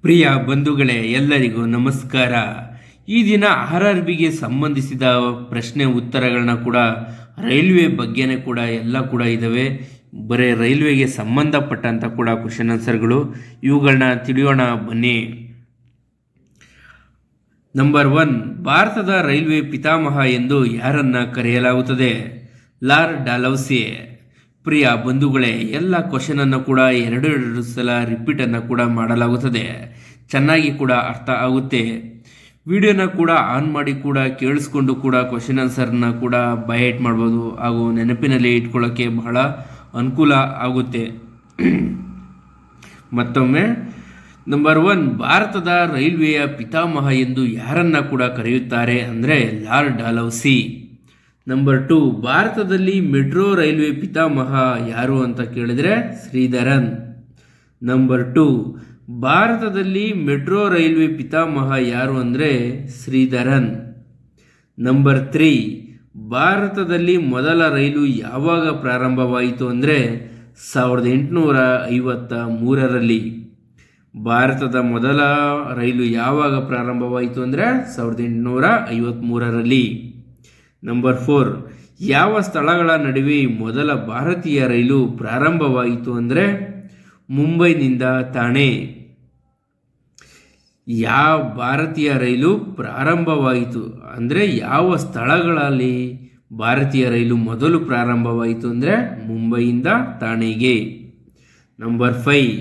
ಪ್ರಿಯ ಬಂಧುಗಳೇ, ಎಲ್ಲರಿಗೂ ನಮಸ್ಕಾರ. ಈ ದಿನ RRBಗೆ ಸಂಬಂಧಿಸಿದ ಪ್ರಶ್ನೆ ಉತ್ತರಗಳನ್ನ ಕೂಡ ರೈಲ್ವೆ ಬಗ್ಗೆನೇ ಕೂಡ ಎಲ್ಲ ಕೂಡ ಇದ್ದಾವೆ. ಬರೀ ರೈಲ್ವೆಗೆ ಸಂಬಂಧಪಟ್ಟಂಥ ಕೂಡ ಕ್ವಶನ್ ಆನ್ಸರ್ಗಳು, ಇವುಗಳನ್ನ ತಿಳಿಯೋಣ ಬನ್ನಿ. ನಂಬರ್ 1, ಭಾರತದ ರೈಲ್ವೆ ಪಿತಾಮಹ ಎಂದು ಯಾರನ್ನ ಕರೆಯಲಾಗುತ್ತದೆ? ಲಾರ್ಡ್ ಡಾಲೌಸಿಯೆ. ಪ್ರಿಯ ಬಂಧುಗಳೇ, ಎಲ್ಲ ಕ್ವಶನನ್ನು ಕೂಡ ಎರಡು ಸಲ ರಿಪೀಟನ್ನು ಕೂಡ ಮಾಡಲಾಗುತ್ತದೆ. ಚೆನ್ನಾಗಿ ಕೂಡ ಅರ್ಥ ಆಗುತ್ತೆ. ವಿಡಿಯೋನ ಕೂಡ ಆನ್ ಮಾಡಿ ಕೂಡ ಕೇಳಿಸ್ಕೊಂಡು ಕೂಡ ಕ್ವಶನ್ ಆನ್ಸರ್ನ ಕೂಡ ಬೈಹೈಟ್ ಮಾಡ್ಬೋದು ಹಾಗೂ ನೆನಪಿನಲ್ಲಿ ಇಟ್ಕೊಳ್ಳೋಕ್ಕೆ ಬಹಳ ಅನುಕೂಲ ಆಗುತ್ತೆ. ಮತ್ತೊಮ್ಮೆ, ನಂಬರ್ 1, ಭಾರತದ ರೈಲ್ವೆಯ ಪಿತಾಮಹ ಎಂದು ಯಾರನ್ನ ಕೂಡ ಕರೆಯುತ್ತಾರೆ ಅಂದರೆ ಲಾರ್ಡ್ ಡಾಲೌಸಿ. ನಂಬರ್ 2, ಭಾರತದಲ್ಲಿ ಮೆಟ್ರೋ ರೈಲ್ವೆ ಪಿತಾಮಹ ಯಾರು ಅಂತ ಕೇಳಿದರೆ ಶ್ರೀಧರನ್. ನಂಬರ್ 2, ಭಾರತದಲ್ಲಿ ಮೆಟ್ರೋ ರೈಲ್ವೆ ಪಿತಾಮಹ ಯಾರು ಅಂದರೆ ಶ್ರೀಧರನ್. ನಂಬರ್ 3, ಭಾರತದಲ್ಲಿ ಮೊದಲ ರೈಲು ಯಾವಾಗ ಪ್ರಾರಂಭವಾಯಿತು ಅಂದರೆ 1853ರಲ್ಲಿ. ಭಾರತದ ಮೊದಲ ರೈಲು ಯಾವಾಗ ಪ್ರಾರಂಭವಾಯಿತು ಅಂದರೆ 1853ರಲ್ಲಿ. ನಂಬರ್ 4, ಯಾವ ಸ್ಥಳಗಳ ನಡುವೆ ಮೊದಲ ಭಾರತೀಯ ರೈಲು ಪ್ರಾರಂಭವಾಯಿತು ಅಂದರೆ ಮುಂಬೈನಿಂದ ಥಾಣೆ. ಯಾವ ಭಾರತೀಯ ರೈಲು ಪ್ರಾರಂಭವಾಯಿತು ಅಂದರೆ ಯಾವ ಸ್ಥಳಗಳಲ್ಲಿ ಭಾರತೀಯ ರೈಲು ಮೊದಲು ಪ್ರಾರಂಭವಾಯಿತು ಅಂದರೆ ಮುಂಬೈಯಿಂದ ಥಾಣೆಗೆ. ನಂಬರ್ 5,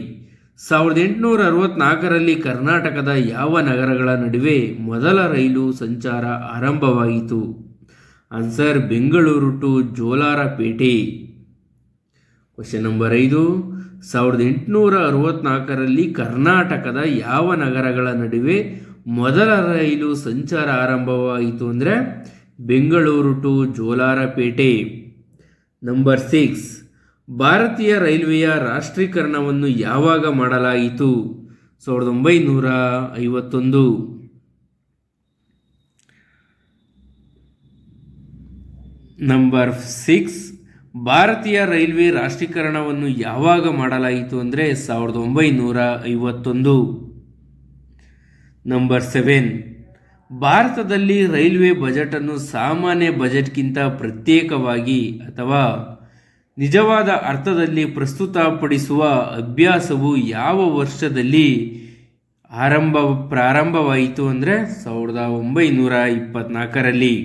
1864ರಲ್ಲಿ ಕರ್ನಾಟಕದ ಯಾವ ನಗರಗಳ ನಡುವೆ ಮೊದಲ ರೈಲು ಸಂಚಾರ ಆರಂಭವಾಯಿತು? Answer Bengaluru to Jolarpet. Question number 5, 1864ರಲ್ಲಿ ಕರ್ನಾಟಕದ ಯಾವ ನಗರಗಳ ನಡುವೆ ಮೊದಲ ರೈಲು ಸಂಚಾರ ಆರಂಭವಾಯಿತು ಅಂದರೆ ಬೆಂಗಳೂರು ಟು ಜೋಲಾರಪೇಟೆ. ನಂಬರ್ 6, ಭಾರತೀಯ ರೈಲ್ವೆಯ ರಾಷ್ಟ್ರೀಕರಣವನ್ನು ಯಾವಾಗ ಮಾಡಲಾಯಿತು? 1951. ನಂಬರ್ 6, ಭಾರತೀಯ ರೈಲ್ವೆ ರಾಷ್ಟ್ರೀಕರಣವನ್ನು ಯಾವಾಗ ಮಾಡಲಾಯಿತು ಅಂದರೆ 1951. ನಂಬರ್ 7, ಭಾರತದಲ್ಲಿ ರೈಲ್ವೆ ಬಜೆಟನ್ನು ಸಾಮಾನ್ಯ ಬಜೆಟ್ಗಿಂತ ಪ್ರತ್ಯೇಕವಾಗಿ ಅಥವಾ ನಿಜವಾದ ಅರ್ಥದಲ್ಲಿ ಪ್ರಸ್ತುತಪಡಿಸುವ ಅಭ್ಯಾಸವು ಯಾವ ವರ್ಷದಲ್ಲಿ ಪ್ರಾರಂಭವಾಯಿತು ಅಂದರೆ 1924ರಲ್ಲಿ.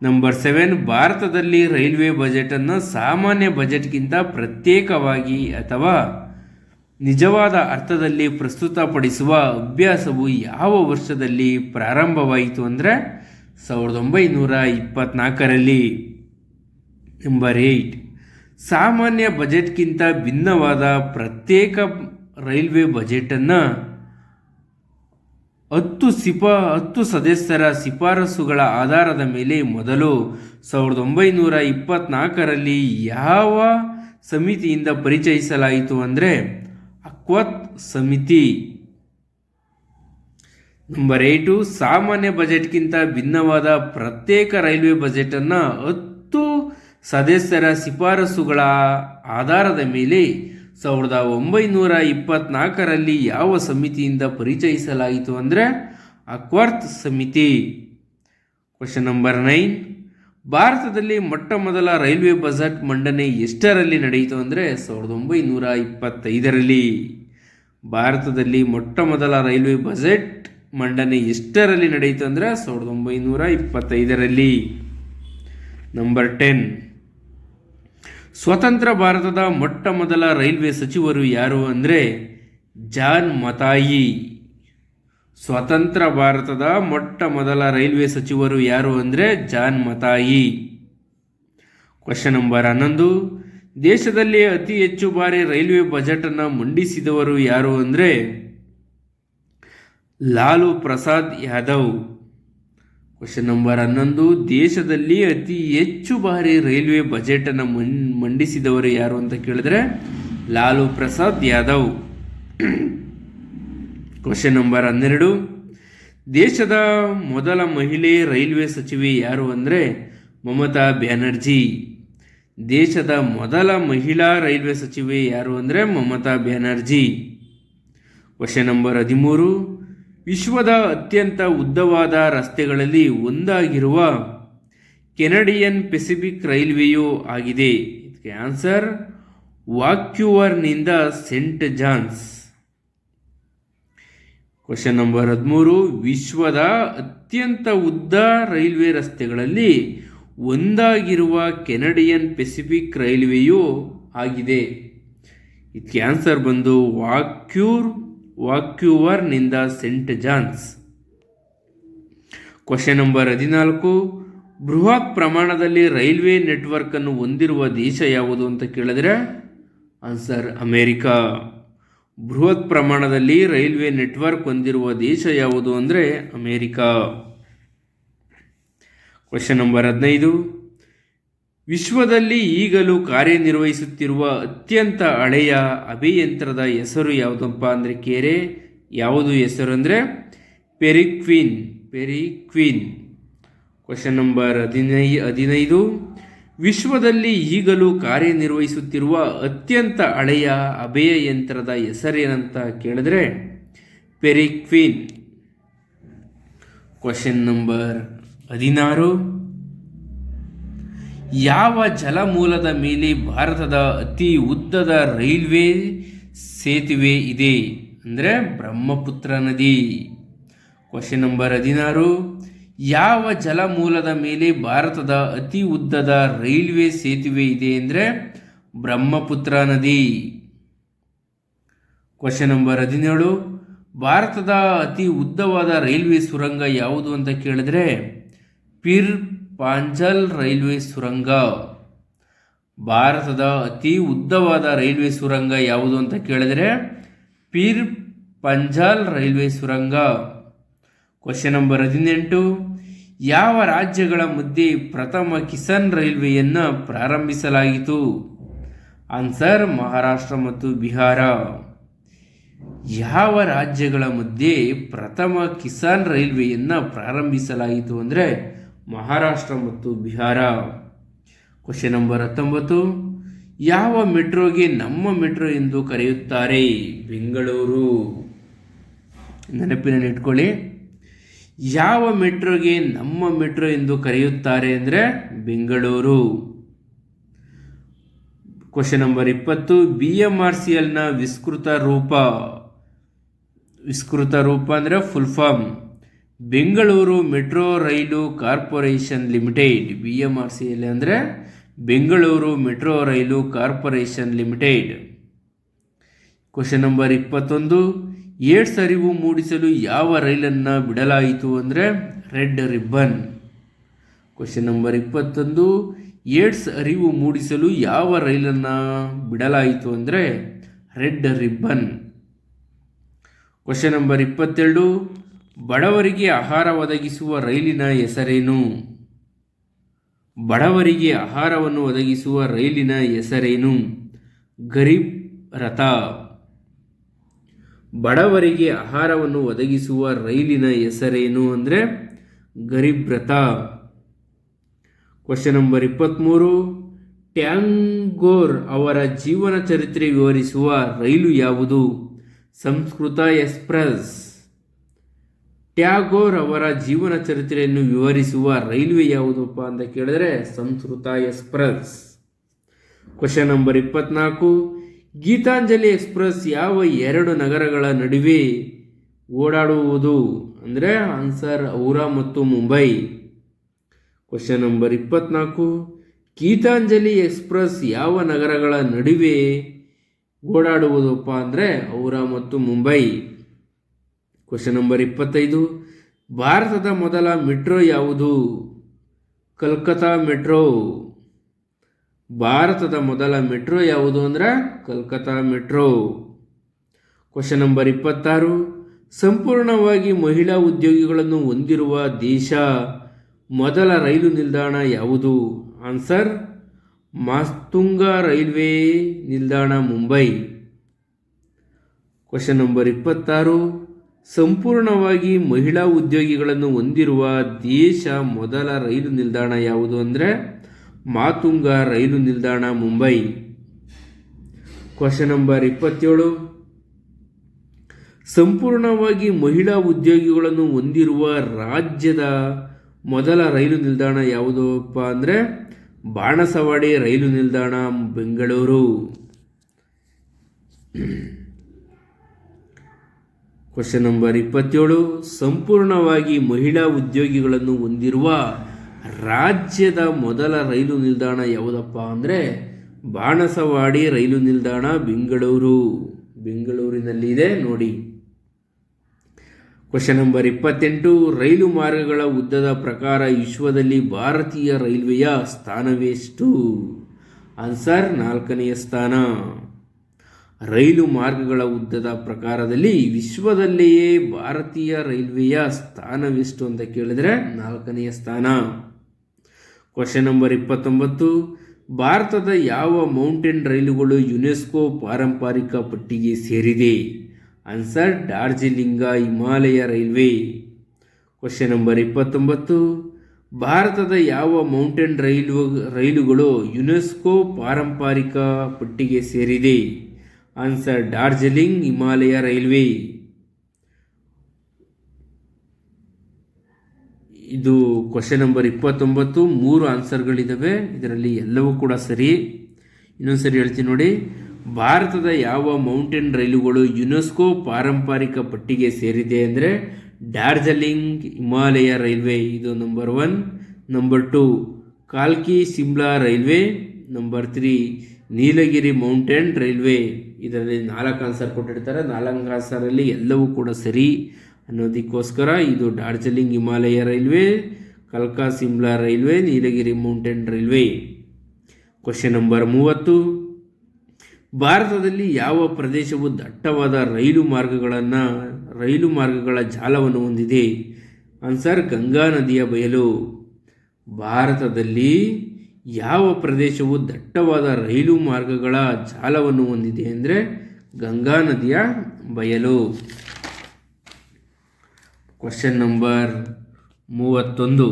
ನಂಬರ್ 7, ಭಾರತದಲ್ಲಿ ರೈಲ್ವೆ ಬಜೆಟನ್ನು ಸಾಮಾನ್ಯ ಬಜೆಟ್ಗಿಂತ ಪ್ರತ್ಯೇಕವಾಗಿ ಅಥವಾ ನಿಜವಾದ ಅರ್ಥದಲ್ಲಿ ಪ್ರಸ್ತುತಪಡಿಸುವ ಅಭ್ಯಾಸವು ಯಾವ ವರ್ಷದಲ್ಲಿ ಪ್ರಾರಂಭವಾಯಿತು ಅಂದರೆ 1924ರಲ್ಲಿ. ನಂಬರ್ 8, ಸಾಮಾನ್ಯ ಬಜೆಟ್ಗಿಂತ ಭಿನ್ನವಾದ ಪ್ರತ್ಯೇಕ ರೈಲ್ವೆ ಬಜೆಟನ್ನು 10 ಸದಸ್ಯರ ಶಿಫಾರಸುಗಳ ಆಧಾರದ ಮೇಲೆ ಮೊದಲು 1924ರಲ್ಲಿ ಯಾವ ಸಮಿತಿಯಿಂದ ಪರಿಚಯಿಸಲಾಯಿತು ಅಂದರೆ ಅಕ್ವತ್ ಸಮಿತಿ. ನಂಬರ್ 8, ಸಾಮಾನ್ಯ ಬಜೆಟ್ಗಿಂತ ಭಿನ್ನವಾದ ಪ್ರತ್ಯೇಕ ರೈಲ್ವೆ ಬಜೆಟನ್ನು 10 ಸದಸ್ಯರ ಶಿಫಾರಸುಗಳ ಆಧಾರದ ಮೇಲೆ 1924ರಲ್ಲಿ ಯಾವ ಸಮಿತಿಯಿಂದ ಪರಿಚಯಿಸಲಾಯಿತು ಅಂದರೆ ಅಕ್ವರ್ತ್ ಸಮಿತಿ. ಕ್ವಶನ್ ನಂಬರ್ 9, ಭಾರತದಲ್ಲಿ ಮೊಟ್ಟ ಮೊದಲ ರೈಲ್ವೆ ಬಜೆಟ್ ಮಂಡನೆ ಎಷ್ಟರಲ್ಲಿ ನಡೆಯಿತು ಅಂದರೆ 1925ರಲ್ಲಿ. ಭಾರತದಲ್ಲಿ ಮೊಟ್ಟ ಮೊದಲ ರೈಲ್ವೆ ಬಜೆಟ್ ಮಂಡನೆ ಎಷ್ಟರಲ್ಲಿ ನಡೆಯಿತು ಅಂದರೆ 1925ರಲ್ಲಿ. ನಂಬರ್ 10, ಸ್ವತಂತ್ರ ಭಾರತದ ಮೊಟ್ಟ ಮೊದಲ ರೈಲ್ವೆ ಸಚಿವರು ಯಾರು ಅಂದರೆ ಜಾನ್ ಮತಾಯಿ. ಸ್ವತಂತ್ರ ಭಾರತದ ಮೊಟ್ಟ ಮೊದಲ ರೈಲ್ವೆ ಸಚಿವರು ಯಾರು ಅಂದರೆ ಜಾನ್ ಮತಾಯಿ. ಕ್ವಶನ್ ನಂಬರ್ 11, ದೇಶದಲ್ಲಿ ಅತಿ ಹೆಚ್ಚು ಬಾರಿ ರೈಲ್ವೆ ಬಜೆಟನ್ನು ಮಂಡಿಸಿದವರು ಯಾರು ಅಂದರೆ ಲಾಲು ಪ್ರಸಾದ್ ಯಾದವ್. ಕ್ವಶನ್ ನಂಬರ್ 11, ದೇಶದಲ್ಲಿ ಅತಿ ಹೆಚ್ಚು ಬಾರಿ ರೈಲ್ವೆ ಬಜೆಟನ್ನು ಮಂಡಿಸಿದವರು ಯಾರು ಅಂತ ಕೇಳಿದ್ರೆ ಲಾಲು ಪ್ರಸಾದ್ ಯಾದವ್. ಕ್ವಶನ್ ನಂಬರ್ 12, ದೇಶದ ಮೊದಲ ಮಹಿಳೆ ರೈಲ್ವೆ ಸಚಿವೆ ಯಾರು ಅಂದರೆ ಮಮತಾ ಬ್ಯಾನರ್ಜಿ. ದೇಶದ ಮೊದಲ ಮಹಿಳಾ ರೈಲ್ವೆ ಸಚಿವೆ ಯಾರು ಅಂದರೆ ಮಮತಾ ಬ್ಯಾನರ್ಜಿ. ಕ್ವಶನ್ ನಂಬರ್ 13, ವಿಶ್ವದ ಅತ್ಯಂತ ಉದ್ದವಾದ ರಸ್ತೆಗಳಲ್ಲಿ ಒಂದಾಗಿರುವ ಕೆನಡಿಯನ್ ಪೆಸಿಫಿಕ್ ರೈಲ್ವೆಯೂ ಆಗಿದೆ. ಇದಕ್ಕೆ ಆನ್ಸರ್ ವಾಕ್ಯೂವರ್ನಿಂದ ಸೆಂಟ್ ಜಾನ್ಸ್. ಕ್ವಶನ್ ನಂಬರ್ 13, ವಿಶ್ವದ ಅತ್ಯಂತ ಉದ್ದ ರೈಲ್ವೆ ರಸ್ತೆಗಳಲ್ಲಿ ಒಂದಾಗಿರುವ ಕೆನಡಿಯನ್ ಪೆಸಿಫಿಕ್ ರೈಲ್ವೆಯೂ ಆಗಿದೆ. ಇದಕ್ಕೆ ಆನ್ಸರ್ ಬಂದು ವಾಕ್ಯೂವರ್ನಿಂದ ಸೆಂಟ್ ಜಾನ್ಸ್. ಕ್ವಶನ್ ನಂಬರ್ 14, ಬೃಹತ್ ಪ್ರಮಾಣದಲ್ಲಿ ರೈಲ್ವೆ ನೆಟ್ವರ್ಕ್ ಅನ್ನು ಹೊಂದಿರುವ ದೇಶ ಯಾವುದು ಅಂತ ಕೇಳಿದ್ರೆ ಆನ್ಸರ್ ಅಮೇರಿಕಾ. ಬೃಹತ್ ಪ್ರಮಾಣದಲ್ಲಿ ರೈಲ್ವೆ ನೆಟ್ವರ್ಕ್ ಹೊಂದಿರುವ ದೇಶ ಯಾವುದು ಅಂದರೆ ಅಮೇರಿಕಾ. ಕ್ವಶನ್ ನಂಬರ್ 15, ವಿಶ್ವದಲ್ಲಿ ಈಗಲೂ ಕಾರ್ಯನಿರ್ವಹಿಸುತ್ತಿರುವ ಅತ್ಯಂತ ಹಳೆಯ ಅಭಿಯಂತ್ರದ ಹೆಸರು ಯಾವುದಪ್ಪ ಅಂದರೆ ಯಾವುದು ಹೆಸರು ಅಂದರೆ ಪೆರಿಕ್ವಿನ್. ಕ್ವಶನ್ ನಂಬರ್ 15, ವಿಶ್ವದಲ್ಲಿ ಈಗಲೂ ಕಾರ್ಯನಿರ್ವಹಿಸುತ್ತಿರುವ ಅತ್ಯಂತ ಹಳೆಯ ಅಭಯಯಂತ್ರದ ಹೆಸರೇನಂತ ಕೇಳಿದ್ರೆ ಪೆರಿಕ್ವಿನ್. ಕ್ವಶನ್ ನಂಬರ್ 16, ಯಾವ ಜಲಮೂಲದ ಮೇಲೆ ಭಾರತದ ಅತಿ ಉದ್ದದ ರೈಲ್ವೆ ಸೇತುವೆ ಇದೆ ಅಂದರೆ ಬ್ರಹ್ಮಪುತ್ರ ನದಿ. ಕ್ವಶನ್ ನಂಬರ್ 16, ಯಾವ ಜಲಮೂಲದ ಮೇಲೆ ಭಾರತದ ಅತಿ ಉದ್ದದ ರೈಲ್ವೆ ಸೇತುವೆ ಇದೆ ಅಂದರೆ ಬ್ರಹ್ಮಪುತ್ರ ನದಿ. ಕ್ವಶನ್ ನಂಬರ್ 17, ಭಾರತದ ಅತಿ ಉದ್ದವಾದ ರೈಲ್ವೆ ಸುರಂಗ ಯಾವುದು ಅಂತ ಕೇಳಿದ್ರೆ ಪಿರ್ ಪಾಂಜಲ್ ರೈಲ್ವೆ ಸುರಂಗ. ಭಾರತದ ಅತಿ ಉದ್ದವಾದ ರೈಲ್ವೆ ಸುರಂಗ ಯಾವುದು ಅಂತ ಕೇಳಿದ್ರೆ ಪಿರ್ ಪಂಜಾಲ್ ರೈಲ್ವೆ ಸುರಂಗ. ಕ್ವಶನ್ ನಂಬರ್ 18, ಯಾವ ರಾಜ್ಯಗಳ ಮಧ್ಯೆ ಪ್ರಥಮ ಕಿಸಾನ್ ರೈಲ್ವೆಯನ್ನು ಪ್ರಾರಂಭಿಸಲಾಯಿತು? ಆನ್ಸರ್ ಮಹಾರಾಷ್ಟ್ರ ಮತ್ತು ಬಿಹಾರ. ಯಾವ ರಾಜ್ಯಗಳ ಮಧ್ಯೆ ಪ್ರಥಮ ಕಿಸಾನ್ ರೈಲ್ವೆಯನ್ನು ಪ್ರಾರಂಭಿಸಲಾಯಿತು ಅಂದರೆ ಮಹಾರಾಷ್ಟ್ರ ಮತ್ತು ಬಿಹಾರ. ಕ್ವಶನ್ ನಂಬರ್ 19, ಯಾವ ಮೆಟ್ರೋಗೆ ನಮ್ಮ ಮೆಟ್ರೋ ಎಂದು ಕರೆಯುತ್ತಾರೆ? ಬೆಂಗಳೂರು. ನೆನಪಿನಲ್ಲಿಟ್ಕೊಳ್ಳಿ, ಯಾವ ಮೆಟ್ರೋಗೆ ನಮ್ಮ ಮೆಟ್ರೋ ಎಂದು ಕರೆಯುತ್ತಾರೆ ಅಂದರೆ ಬೆಂಗಳೂರು. ಕ್ವಶನ್ ನಂಬರ್ 20, BMRCLನ ವಿಸ್ತೃತ ರೂಪ ಅಂದರೆ full form Bengaluru metro rail corporation limited. BMRCL ಅಂದರೆ Bengaluru metro rail corporation limited. Question number 21, AIDS ಅರಿವು ಮೂಡಿಸಲು ಯಾವ ರೈಲನ್ನು ಬಿಡಲಾಯಿತು ಅಂದರೆ red ribbon. Question number 21, AIDS ಅರಿವು ಮೂಡಿಸಲು ಯಾವ ರೈಲನ್ನು ಬಿಡಲಾಯಿತು ಅಂದರೆ ರೆಡ್ ರಿಬ್ಬನ್. ಕ್ವಶನ್ ನಂಬರ್ 22, ಬಡವರಿಗೆ ಆಹಾರ ಒದಗಿಸುವ ರೈಲಿನ ಹೆಸರೇನು? ಬಡವರಿಗೆ ಆಹಾರವನ್ನು ಒದಗಿಸುವ ರೈಲಿನ ಹೆಸರೇನು? ಗರೀಬ್ ರಥ. ಬಡವರಿಗೆ ಆಹಾರವನ್ನು ಒದಗಿಸುವ ರೈಲಿನ ಹೆಸರೇನು ಅಂದರೆ ಗರೀಬ್ ರಥ. ಕ್ವಶನ್ ನಂಬರ್ 23, ಟ್ಯಾಗೋರ್ ಅವರ ಜೀವನ ಚರಿತ್ರೆ ವಿವರಿಸುವ ರೈಲು ಯಾವುದು? ಸಂಸ್ಕೃತ ಎಕ್ಸ್ಪ್ರೆಸ್. ಟ್ಯಾಗೋರ್ ಅವರ ಜೀವನ ಚರಿತ್ರೆಯನ್ನು ವಿವರಿಸುವ ರೈಲ್ವೆ ಯಾವುದಪ್ಪ ಅಂತ ಕೇಳಿದ್ರೆ Sanskrit express. Question number 24, Gitanjali express ಯಾವ ಎರಡು ನಗರಗಳ ನಡುವೆ ಓಡಾಡುವುದು ಅಂದರೆ ಆನ್ಸರ್ ಹೌರಾ ಮತ್ತು Mumbai. Question number 24, Gitanjali express ಯಾವ ನಗರಗಳ ನಡುವೆ ಓಡಾಡುವುದಪ್ಪ ಅಂದರೆ ಹೌರಾ ಮತ್ತು ಮುಂಬೈ. ಕ್ವಶನ್ ನಂಬರ್ 25, ಭಾರತದ ಮೊದಲ ಮೆಟ್ರೋ ಯಾವುದು? ಕಲ್ಕತ್ತಾ ಮೆಟ್ರೋ. ಭಾರತದ ಮೊದಲ ಮೆಟ್ರೋ ಯಾವುದು ಅಂದರೆ ಕಲ್ಕತ್ತಾ ಮೆಟ್ರೋ. ಕ್ವಶನ್ ನಂಬರ್ 26, ಸಂಪೂರ್ಣವಾಗಿ ಮಹಿಳಾ ಉದ್ಯೋಗಿಗಳನ್ನು ಹೊಂದಿರುವ ದೇಶ ಮೊದಲ ರೈಲು ನಿಲ್ದಾಣ ಯಾವುದು? ಆನ್ಸರ್ ಮಾಸ್ತುಂಗ ರೈಲ್ವೆ ನಿಲ್ದಾಣ ಮುಂಬೈ. ಕ್ವಶನ್ ನಂಬರ್ 26, ಸಂಪೂರ್ಣವಾಗಿ ಮಹಿಳಾ ಉದ್ಯೋಗಿಗಳನ್ನು ಹೊಂದಿರುವ ದೇಶ ಮೊದಲ ರೈಲು ನಿಲ್ದಾಣ ಯಾವುದು ಅಂದರೆ ಮಾತುಂಗ ರೈಲು ನಿಲ್ದಾಣ ಮುಂಬೈ. ಕ್ವಶನ್ ನಂಬರ್ 27, ಸಂಪೂರ್ಣವಾಗಿ ಮಹಿಳಾ ಉದ್ಯೋಗಿಗಳನ್ನು ಹೊಂದಿರುವ ರಾಜ್ಯದ ಮೊದಲ ರೈಲು ನಿಲ್ದಾಣ ಯಾವುದಪ್ಪ ಅಂದರೆ ಬಾಣಸವಾಡಿ ರೈಲು ನಿಲ್ದಾಣ, ಬೆಂಗಳೂರು. ಕ್ವಶನ್ ನಂಬರ್ 27, ಸಂಪೂರ್ಣವಾಗಿ ಮಹಿಳಾ ಉದ್ಯೋಗಿಗಳನ್ನು ಹೊಂದಿರುವ ರಾಜ್ಯದ ಮೊದಲ ರೈಲು ನಿಲ್ದಾಣ ಯಾವುದಪ್ಪ ಅಂದರೆ ಬಾಣಸವಾಡಿ ರೈಲು ನಿಲ್ದಾಣ, ಬೆಂಗಳೂರು. ಬೆಂಗಳೂರಿನಲ್ಲಿದೆ ನೋಡಿ. ಕ್ವಶನ್ ನಂಬರ್ 28, ರೈಲು ಮಾರ್ಗಗಳ ಉದ್ದದ ಪ್ರಕಾರ ವಿಶ್ವದಲ್ಲಿ ಭಾರತೀಯ ರೈಲ್ವೆಯ ಸ್ಥಾನವೆಷ್ಟು? ಆನ್ಸರ್ 4ನೇ ಸ್ಥಾನ. ರೈಲು ಮಾರ್ಗಗಳ ಉದ್ದದ ಪ್ರಕಾರದಲ್ಲಿ ವಿಶ್ವದಲ್ಲಿಯೇ ಭಾರತೀಯ ರೈಲ್ವೆಯ ಸ್ಥಾನವೆಷ್ಟು ಅಂತ ಕೇಳಿದರೆ 4ನೇ ಸ್ಥಾನ. ಕ್ವಶನ್ ನಂಬರ್ 29, ಭಾರತದ ಯಾವ ಮೌಂಟೇನ್ ರೈಲುಗಳು ಯುನೆಸ್ಕೋ ಪಾರಂಪರಿಕ ಪಟ್ಟಿಗೆ ಸೇರಿದೆ? Answer Darjeeling Himalaya railway. Question number 29, ಭಾರತದ ಯಾವ ಮೌಂಟೇನ್ ರೈಲುಗಳು ಯುನೆಸ್ಕೋ ಪಾರಂಪರಿಕ ಪಟ್ಟಿಗೆ ಸೇರಿದೆ? Answer Darjeeling Himalaya railway. ಇದು ಕ್ವಶನ್ ನಂಬರ್ 29. 3 ಆನ್ಸರ್ಗಳಿದ್ದಾವೆ, ಇದರಲ್ಲಿ ಎಲ್ಲವೂ ಕೂಡ ಸರಿ. ಇನ್ನೊಂದ್ಸರಿ ಹೇಳ್ತೀನಿ ನೋಡಿ. ಭಾರತದ ಯಾವ ಮೌಂಟೇನ್ ರೈಲುಗಳು ಯುನೆಸ್ಕೋ ಪಾರಂಪರಿಕ ಪಟ್ಟಿಗೆ ಸೇರಿದೆ ಅಂದರೆ ಡಾರ್ಜಿಲಿಂಗ್ ಹಿಮಾಲಯ ರೈಲ್ವೆ, ಇದು ನಂಬರ್ 1. ನಂಬರ್ 2 ಕಾಲ್ಕಿ Shimla railway. Number 3 Nilgiri mountain railway. ಇದರಲ್ಲಿ 4 ಆನ್ಸರ್ ಕೊಟ್ಟಿರ್ತಾರೆ. 4 ಆನ್ಸರಲ್ಲಿ ಎಲ್ಲವೂ ಕೂಡ ಸರಿ ಅನ್ನೋದಕ್ಕೋಸ್ಕರ ಇದು ಡಾರ್ಜಿಲಿಂಗ್ ಹಿಮಾಲಯ ರೈಲ್ವೆ, ಕಲ್ಕಾ ಶಿಮ್ಲಾ ರೈಲ್ವೆ, ನೀಲಗಿರಿ ಮೌಂಟೇನ್ ರೈಲ್ವೆ. ಕ್ವಶನ್ ನಂಬರ್ 30, ಭಾರತದಲ್ಲಿ ಯಾವ ಪ್ರದೇಶವು ದಟ್ಟವಾದ ರೈಲು ಮಾರ್ಗಗಳ ಜಾಲವನ್ನು ಹೊಂದಿದೆ? ಆನ್ಸರ್ ಗಂಗಾ ನದಿಯ ಬಯಲು. ಭಾರತದಲ್ಲಿ ಯಾವ ಪ್ರದೇಶವು ದಟ್ಟವಾದ ರೈಲು ಮಾರ್ಗಗಳ ಜಾಲವನ್ನು ಹೊಂದಿದೆ ಅಂದರೆ ಗಂಗಾ ನದಿಯ ಬಯಲು. ಕ್ವಶನ್ ನಂಬರ್ 31,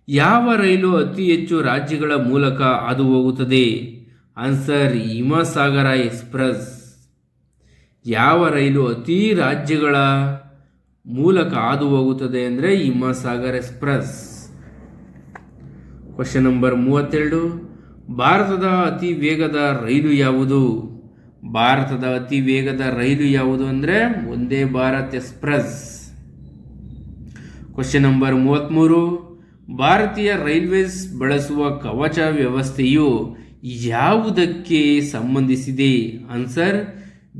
ಯಾವ ರೈಲು ಅತಿ ಹೆಚ್ಚು ರಾಜ್ಯಗಳ ಮೂಲಕ ಹಾದು ಹೋಗುತ್ತದೆ? Answer Himsagar express. ಯಾವ ರೈಲು ಅತಿ ರಾಜ್ಯಗಳ ಮೂಲಕ ಹಾದು ಹೋಗುತ್ತದೆ ಅಂದರೆ ಹಿಮಸಾಗರ್ ಎಕ್ಸ್ಪ್ರೆಸ್. ಕ್ವಶನ್ ನಂಬರ್ 32, ಭಾರತದ ಅತಿ ವೇಗದ ರೈಲು ಯಾವುದು? ಭಾರತದ ಅತಿ ವೇಗದ ರೈಲು ಯಾವುದು ಅಂದರೆ Vande Bharat express. Question number 33, ಭಾರತೀಯ ರೈಲ್ವೇಸ್ ಬಳಸುವ ಕವಚ ವ್ಯವಸ್ಥೆಯು ಯಾವುದಕ್ಕೆ ಸಂಬಂಧಿಸಿದೆ? ಆನ್ಸರ್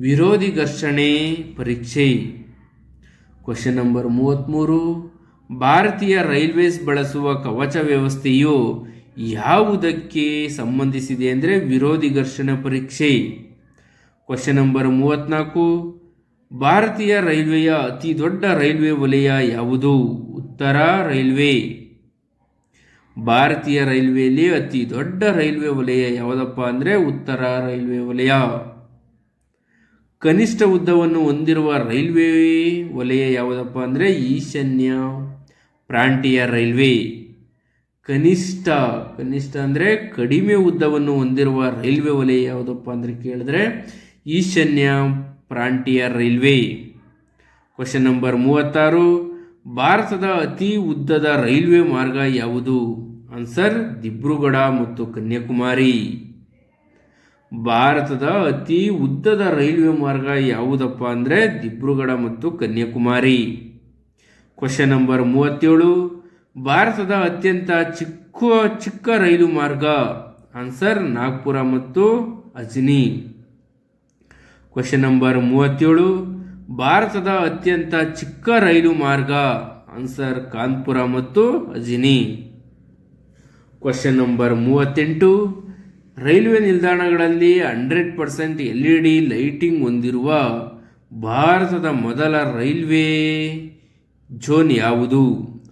ವಿರೋಧಿ ಘರ್ಷಣೆ ಪರೀಕ್ಷೆ. ಕ್ವಶನ್ ನಂಬರ್ 33, ಭಾರತೀಯ ರೈಲ್ವೇಸ್ ಬಳಸುವ ಕವಚ ವ್ಯವಸ್ಥೆಯು ಯಾವುದಕ್ಕೆ ಸಂಬಂಧಿಸಿದೆ ಅಂದರೆ ವಿರೋಧಿ ಘರ್ಷಣೆ ಪರೀಕ್ಷೆ. ಕ್ವಶನ್ ನಂಬರ್ 34, ಭಾರತೀಯ ರೈಲ್ವೆಯ ಅತಿ ದೊಡ್ಡ ರೈಲ್ವೆ ವಲಯ ಯಾವುದು? ಉತ್ತರ ರೈಲ್ವೆ. ಭಾರತೀಯ ರೈಲ್ವೆಯಲ್ಲಿ ಅತಿ ದೊಡ್ಡ ರೈಲ್ವೆ ವಲಯ ಯಾವುದಪ್ಪ ಅಂದರೆ ಉತ್ತರ ರೈಲ್ವೆ ವಲಯ. ಕನಿಷ್ಠ ಉದ್ದವನ್ನು ಹೊಂದಿರುವ ರೈಲ್ವೆ ವಲಯ ಯಾವುದಪ್ಪ ಅಂದರೆ ಈಶಾನ್ಯ ಫ್ರಾಂಟಿಯರ್ ರೈಲ್ವೆ. ಕನಿಷ್ಠ ಅಂದರೆ ಕಡಿಮೆ ಉದ್ದವನ್ನು ಹೊಂದಿರುವ ರೈಲ್ವೆ ವಲಯ ಯಾವುದಪ್ಪ ಅಂದರೆ ಕೇಳಿದ್ರೆ ಈಶಾನ್ಯ ಫ್ರಾಂಟಿಯರ್ ರೈಲ್ವೆ. ಕ್ವಶನ್ ನಂಬರ್ 36, ಭಾರತದ ಅತಿ ಉದ್ದದ ರೈಲ್ವೆ ಮಾರ್ಗ ಯಾವುದು? ಆನ್ಸರ್ ದಿಬ್ರುಗಢ ಮತ್ತು ಕನ್ಯಾಕುಮಾರಿ. ಭಾರತದ ಅತಿ ಉದ್ದದ ರೈಲ್ವೆ ಮಾರ್ಗ ಯಾವುದಪ್ಪ ಅಂದರೆ ದಿಬ್ರುಗಢ ಮತ್ತು ಕನ್ಯಾಕುಮಾರಿ. ಕ್ವಶನ್ ನಂಬರ್ 37, ಭಾರತದ ಅತ್ಯಂತ ಚಿಕ್ಕ ರೈಲು ಮಾರ್ಗ? ಆನ್ಸರ್ ನಾಗ್ಪುರ ಮತ್ತು ಅಜ್ನಿ. ಕ್ವಶನ್ ನಂಬರ್ 37, ಭಾರತದ ಅತ್ಯಂತ ಚಿಕ್ಕ ರೈಲು ಮಾರ್ಗ? ಆನ್ಸರ್ ಕಾನ್ಪುರ ಮತ್ತು ಅಜ್ನಿ. ಕ್ವಶನ್ ನಂಬರ್ 38, ರೈಲ್ವೆ ನಿಲ್ದಾಣಗಳಲ್ಲಿ 100% LED ಲೈಟಿಂಗ್ ಹೊಂದಿರುವ ಭಾರತದ ಮೊದಲ ರೈಲ್ವೆ ಝೋನ್ ಯಾವುದು?